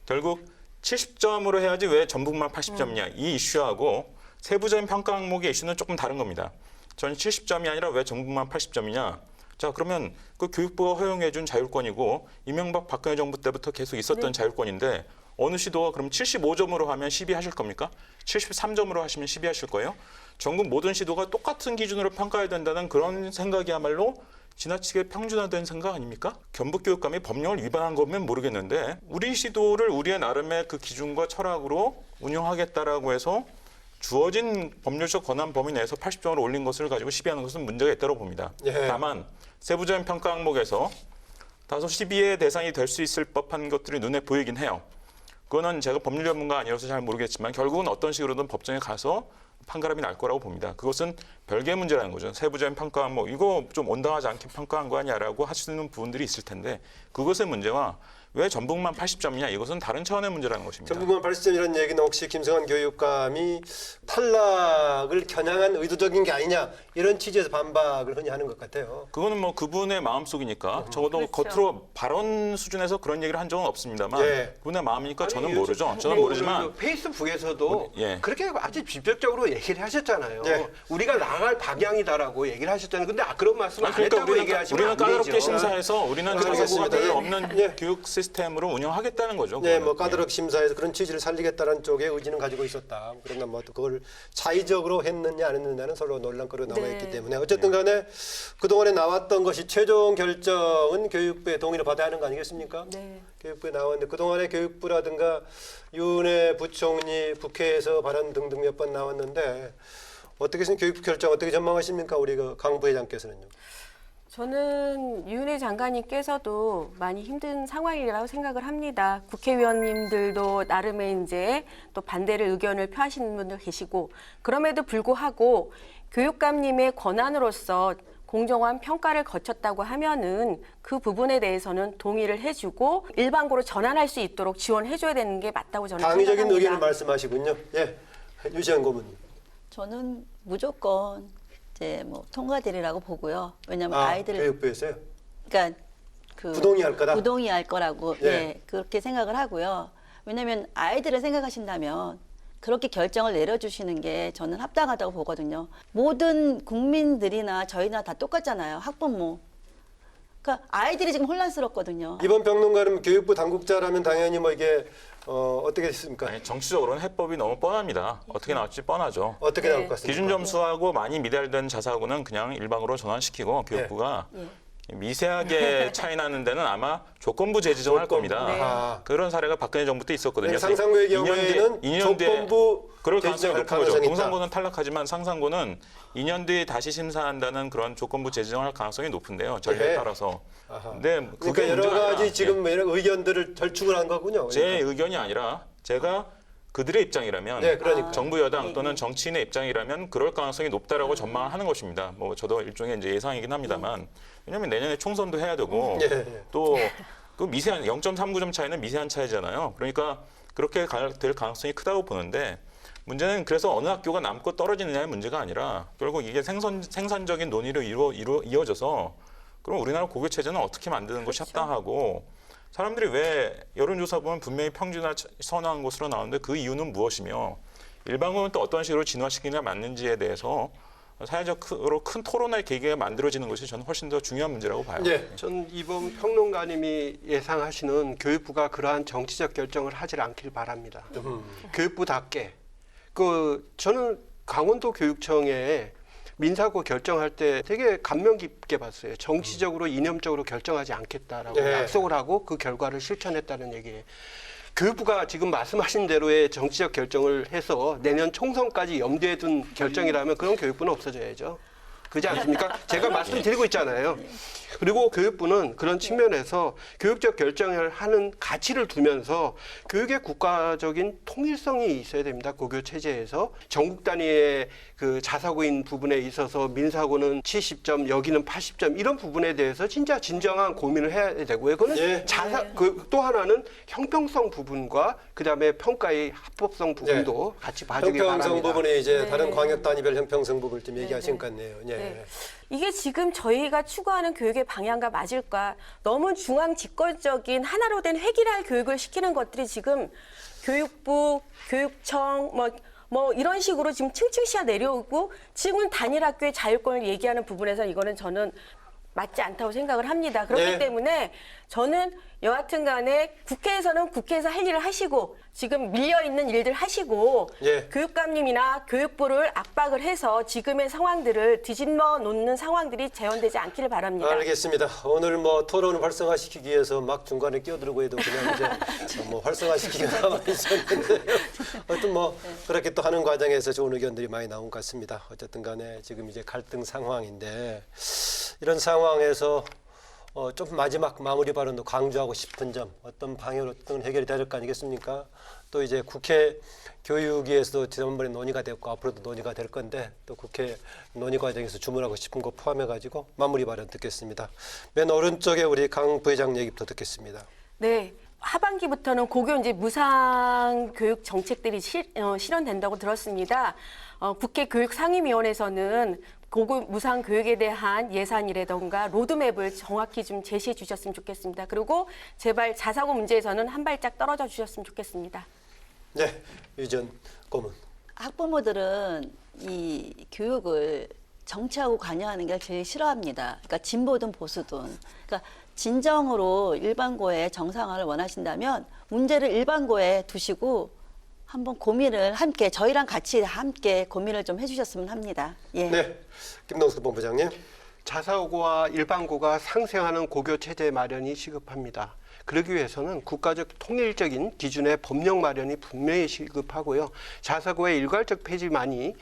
결국 70점으로 해야지 왜 전북만 80점이냐 이 이슈하고 세부적인 평가 항목의 이슈는 조금 다른 겁니다. 저는 70점이 아니라 왜 전북만 80점이냐. 자, 그러면 그 교육부가 허용해 준 자율권이고 이명박 박근혜 정부 때부터 계속 있었던 자율권인데 어느 시도가 그럼 75점으로 하면 시비하실 겁니까? 73점으로 하시면 시비하실 거예요? 전국 모든 시도가 똑같은 기준으로 평가해야 된다는 그런 생각이야말로 지나치게 평준화된 생각 아닙니까? 경북교육감이 법령을 위반한 거면 모르겠는데 우리 시도를 우리의 나름의 그 기준과 철학으로 운영하겠다라고 해서 주어진 법률적 권한 범위 내에서 80점을 올린 것을 가지고 시비하는 것은 문제가 있다고 봅니다. 예. 다만 세부적인 평가 항목에서 다소 시비의 대상이 될 수 있을 법한 것들이 눈에 보이긴 해요. 그거는 제가 법률 전문가 아니라서 잘 모르겠지만 결국은 어떤 식으로든 법정에 가서 판가름이 날 거라고 봅니다. 그것은 별개의 문제라는 거죠. 세부적인 평가 항목 이거 좀 온당하지 않게 평가한 거 아니야라고 하시는 부분들이 있을 텐데 그것의 문제와 왜 전북만 80점이냐 이것은 다른 차원의 문제라는 것입니다. 전북만 80점이라는 얘기는 혹시 김성환 교육감이 탈락을 겨냥한 의도적인 게 아니냐 이런 취지에서 반박을 흔히 하는 것 같아요. 그거는 뭐 그분의 마음속이니까 적어도 겉으로 발언 수준에서 그런 얘기를 한 적은 없습니다만 예. 그분의 마음이니까 저는 아니, 모르죠. 요즘 저는 뭐 모르지만 페이스북에서도 예. 그렇게 아주 직접적으로 얘기를 하셨잖아요. 예. 우리가 나갈 방향이다라고 얘기를 하셨잖아요. 근데 그런 말씀 안 그러니까 했다고 얘기하시면 우리는 안 까다롭게 되죠. 심사해서 우리는 알겠습니다. 자사고가 별로 예. 없는 예. 교육 시스템으로 운영하겠다는 거죠. 네, 그거는. 뭐 까다롭게 심사해서 그런 취지를 살리겠다는 쪽에 의지는 가지고 있었다. 그러나 뭐 또 그걸 자의적으로 했느냐 안 했느냐는 서로 논란거리로 남아 있기 네. 때문에 어쨌든 간에 그동안에 나왔던 것이 최종 결정은 교육부의 동의를 받아야 하는 거 아니겠습니까? 네. 교육부에 나왔는데 그동안에 교육부라든가 윤해 부총리 국회에서 발언 등등 몇 번 나왔는데 어떻게 교육부 결정 어떻게 전망하십니까? 우리 그 강 부회장께서는요. 저는 윤해 장관님께서도 많이 힘든 상황이라고 생각을 합니다. 국회의원님들도 나름의 이제 또 반대를 의견을 표하시는 분들 계시고 그럼에도 불구하고 교육감님의 권한으로서 공정한 평가를 거쳤다고 하면은 그 부분에 대해서는 동의를 해주고 일반고로 전환할 수 있도록 지원해줘야 되는 게 맞다고 저는 당위적인 생각합니다. 의견을 말씀하시군요. 예, 유시현 고문님. 저는 무조건 이제 뭐 통과되리라고 보고요. 왜냐하면 아, 아이들 교육부에서요? 그러니까 그 부동의할 거다? 부동의할 거라고 예. 예, 그렇게 생각을 하고요. 왜냐하면 아이들을 생각하신다면 그렇게 결정을 내려주시는 게 저는 합당하다고 보거든요. 모든 국민들이나 저희나 다 똑같잖아요. 학부모. 그러니까 아이들이 지금 혼란스럽거든요. 이번 평론가는 교육부 당국자라면 당연히 뭐 이게 어떻게 됐습니까? 아니, 정치적으로는 해법이 너무 뻔합니다. 어떻게 나올지 뻔하죠. 어떻게 네. 나올 것 같습니까? 기준 점수하고 많이 미달된 자사고는 그냥 일반으로 전환시키고 교육부가 미세하게 차이 나는 데는 아마 조건부 재지정할 겁니다. 네. 아, 그런 사례가 박근혜 정부 때 있었거든요. 상상고의 경우에는 2년 뒤에 조건부 그럴 가능성이 재지정할 높은 거죠. 가능성이 있다. 동산고는 탈락하지만 상산고는 2년 뒤에 다시 심사한다는 그런 조건부 재지정할 가능성이 높은데요. 전례에 예. 따라서. 아하. 근데 그게 그러니까 여러 문제가 가지 아니라, 지금 이런 의견들을 절충을 한 거군요. 제 그러니까. 의견이 아니라 제가 그들의 입장이라면 네, 그러니까. 정부 여당 또는 정치인의 입장이라면 그럴 가능성이 높다라고 전망하는 것입니다. 뭐 저도 일종의 이제 예상이긴 합니다만 왜냐하면 내년에 총선도 해야 되고 예. 또 그 미세한 0.39점 차이는 미세한 차이잖아요. 그러니까 그렇게 될 가능성이 크다고 보는데 문제는 그래서 어느 학교가 남고 떨어지느냐의 문제가 아니라 결국 이게 생산적인 논의로 이어져서 그럼 우리나라 고교 체제는 어떻게 만드는 것이 합당하고 사람들이 왜 여론조사 보면 분명히 평준화 선호한 것으로 나오는데 그 이유는 무엇이며 일반고는 또 어떤 식으로 진화시키느냐 맞는지에 대해서 사회적으로 큰 토론의 계기가 만들어지는 것이 저는 훨씬 더 중요한 문제라고 봐요. 예. 전 이번 평론가님이 예상하시는 교육부가 그러한 정치적 결정을 하질 않길 바랍니다. 교육부답게 저는 강원도 교육청에 민사고 결정할 때 되게 감명 깊게 봤어요. 정치적으로 이념적으로 결정하지 않겠다라고 예. 약속을 하고 그 결과를 실천했다는 얘기예요. 교육부가 지금 말씀하신 대로의 정치적 결정을 해서 내년 총선까지 염두에 둔 결정이라면 그런 교육부는 없어져야죠. 그렇지 않습니까? 제가 말씀드리고 있잖아요. 그리고 교육부는 그런 측면에서 교육적 결정을 하는 가치를 두면서 교육의 국가적인 통일성이 있어야 됩니다. 고교 체제에서 전국 단위의 그 자사고인 부분에 있어서 민사고는 70점, 여기는 80점 이런 부분에 대해서 진짜 진정한 고민을 해야 되고요. 그거는 예. 또 하나는 형평성 부분과 그다음에 평가의 합법성 부분도 같이 봐주기 바랍니다. 형평성 부분이 이제 네. 다른 광역 단위별 형평성 부분을 좀 얘기하신 것 같네요. 예. 네. 이게 지금 저희가 추구하는 교육의 방향과 맞을까? 너무 중앙 집권적인 하나로 된 획일화 교육을 시키는 것들이 지금 교육부, 교육청, 뭐 이런 식으로 지금 층층 내려오고 지금은 단일 학교의 자율권을 얘기하는 부분에서 이거는 저는 맞지 않다고 생각을 합니다. 그렇기 네. 때문에 저는 여하튼 간에 국회에서는 국회에서 할 일을 하시고 지금 밀려있는 일들 하시고 예. 교육감님이나 교육부를 압박을 해서 지금의 상황들을 뒤집어 놓는 상황들이 재현되지 않기를 바랍니다. 알겠습니다. 오늘 뭐 토론을 활성화시키기 위해서 막 중간에 끼어들고 해도 그냥 이제 뭐 활성화시키기가 가만히 있었는데 어떤 뭐 그렇게 또 하는 과정에서 좋은 의견들이 많이 나온 것 같습니다. 어쨌든 간에 지금 이제 갈등 상황인데 이런 상황에서 좀 마지막 마무리 발언도 강조하고 싶은 점 어떤 방향으로 어떤 해결이 될 거 아니겠습니까? 또 이제 국회 교육위에서도 지난번에 논의가 됐고 앞으로도 논의가 될 건데 또 국회 논의 과정에서 주문하고 싶은 거 포함해가지고 마무리 발언 듣겠습니다. 맨 오른쪽에 우리 강 부회장 얘기부터 듣겠습니다. 네. 하반기부터는 고교 이제 무상 교육 정책들이 실현된다고 들었습니다. 국회 교육상임위원회에서는 고교 무상 교육에 대한 예산이라던가 로드맵을 정확히 좀 제시해 주셨으면 좋겠습니다. 그리고 제발 자사고 문제에서는 한 발짝 떨어져 주셨으면 좋겠습니다. 네, 유전 고문. 학부모들은 이 교육을 정치하고 관여하는 게 제일 싫어합니다. 그러니까 진보든 보수든. 그러니까 진정으로 일반고의 정상화를 원하신다면 문제를 일반고에 두시고 한번 고민을 함께 저희랑 같이 함께 고민을 좀 해주셨으면 합니다. 예. 네, 김동수 본부장님. 자사고와 일반고가 상생하는 고교 체제 마련이 시급합니다. 그러기 위해서는 국가적 통일적인 기준의 법령 마련이 분명히 시급하고요. 자사고의 일괄적 폐지만이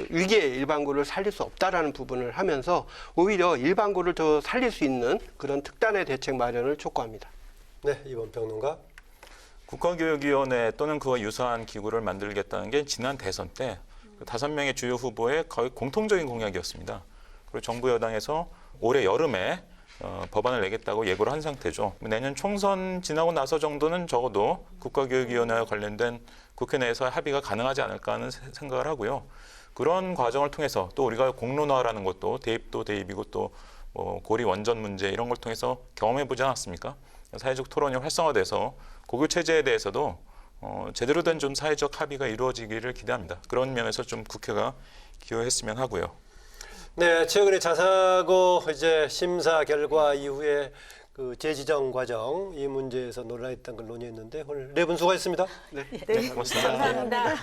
위기의 일반고를 살릴 수 없다라는 부분을 하면서 오히려 일반고를 더 살릴 수 있는 그런 특단의 대책 마련을 촉구합니다. 네, 이번 평론가. 국가교육위원회 또는 그와 유사한 기구를 만들겠다는 게 지난 대선 때 5명의 주요 후보의 거의 공통적인 공약이었습니다. 그리고 정부 여당에서 올해 여름에 법안을 내겠다고 예고를 한 상태죠. 내년 총선 지나고 나서 정도는 적어도 국가교육위원회와 관련된 국회 내에서 합의가 가능하지 않을까 하는 생각을 하고요. 그런 과정을 통해서 또 우리가 공론화라는 것도 대입도 대입이고 또 고리 원전 문제 이런 걸 통해서 경험해보지 않았습니까? 사회적 토론이 활성화돼서 고교 체제에 대해서도 제대로 된 좀 사회적 합의가 이루어지기를 기대합니다. 그런 면에서 좀 국회가 기여했으면 하고요. 네, 최근에 자사고 이제 심사 결과 이후에 그 재지정 과정 이 문제에서 논란했던 걸 논의했는데 오늘 네 분 수고하셨습니다. 네, 고맙습니다. 감사합니다.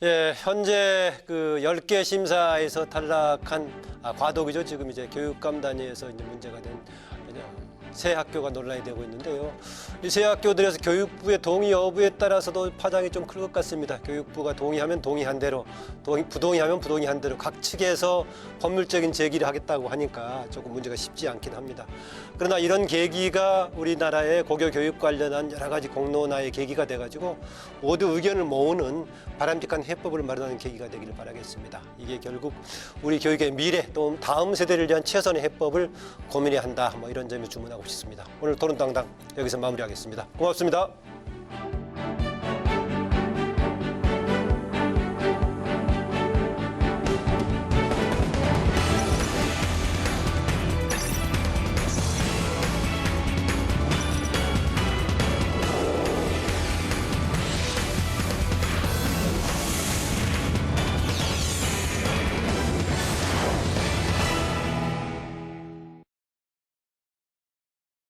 예, 현재 그 10개 심사에서 탈락한 과도기죠. 지금 이제 교육감 단위에서 이제 문제가 된 새 학교가 논란이 되고 있는데요. 이 새 학교들에서 교육부의 동의 여부에 따라서도 파장이 좀 클 것 같습니다. 교육부가 동의하면 동의한 대로, 부동의하면 부동의한 대로 각 측에서 법률적인 제기를 하겠다고 하니까 조금 문제가 쉽지 않긴 합니다. 그러나 이런 계기가 우리나라의 고교 교육 관련한 여러 가지 공론화의 계기가 돼가지고 모두 의견을 모으는 바람직한 해법을 마련하는 계기가 되기를 바라겠습니다. 이게 결국 우리 교육의 미래 또 다음 세대를 위한 최선의 해법을 고민해야 한다. 뭐 이런 점에 주문하고 싶습니다. 오늘 토론당당 여기서 마무리하겠습니다. 고맙습니다.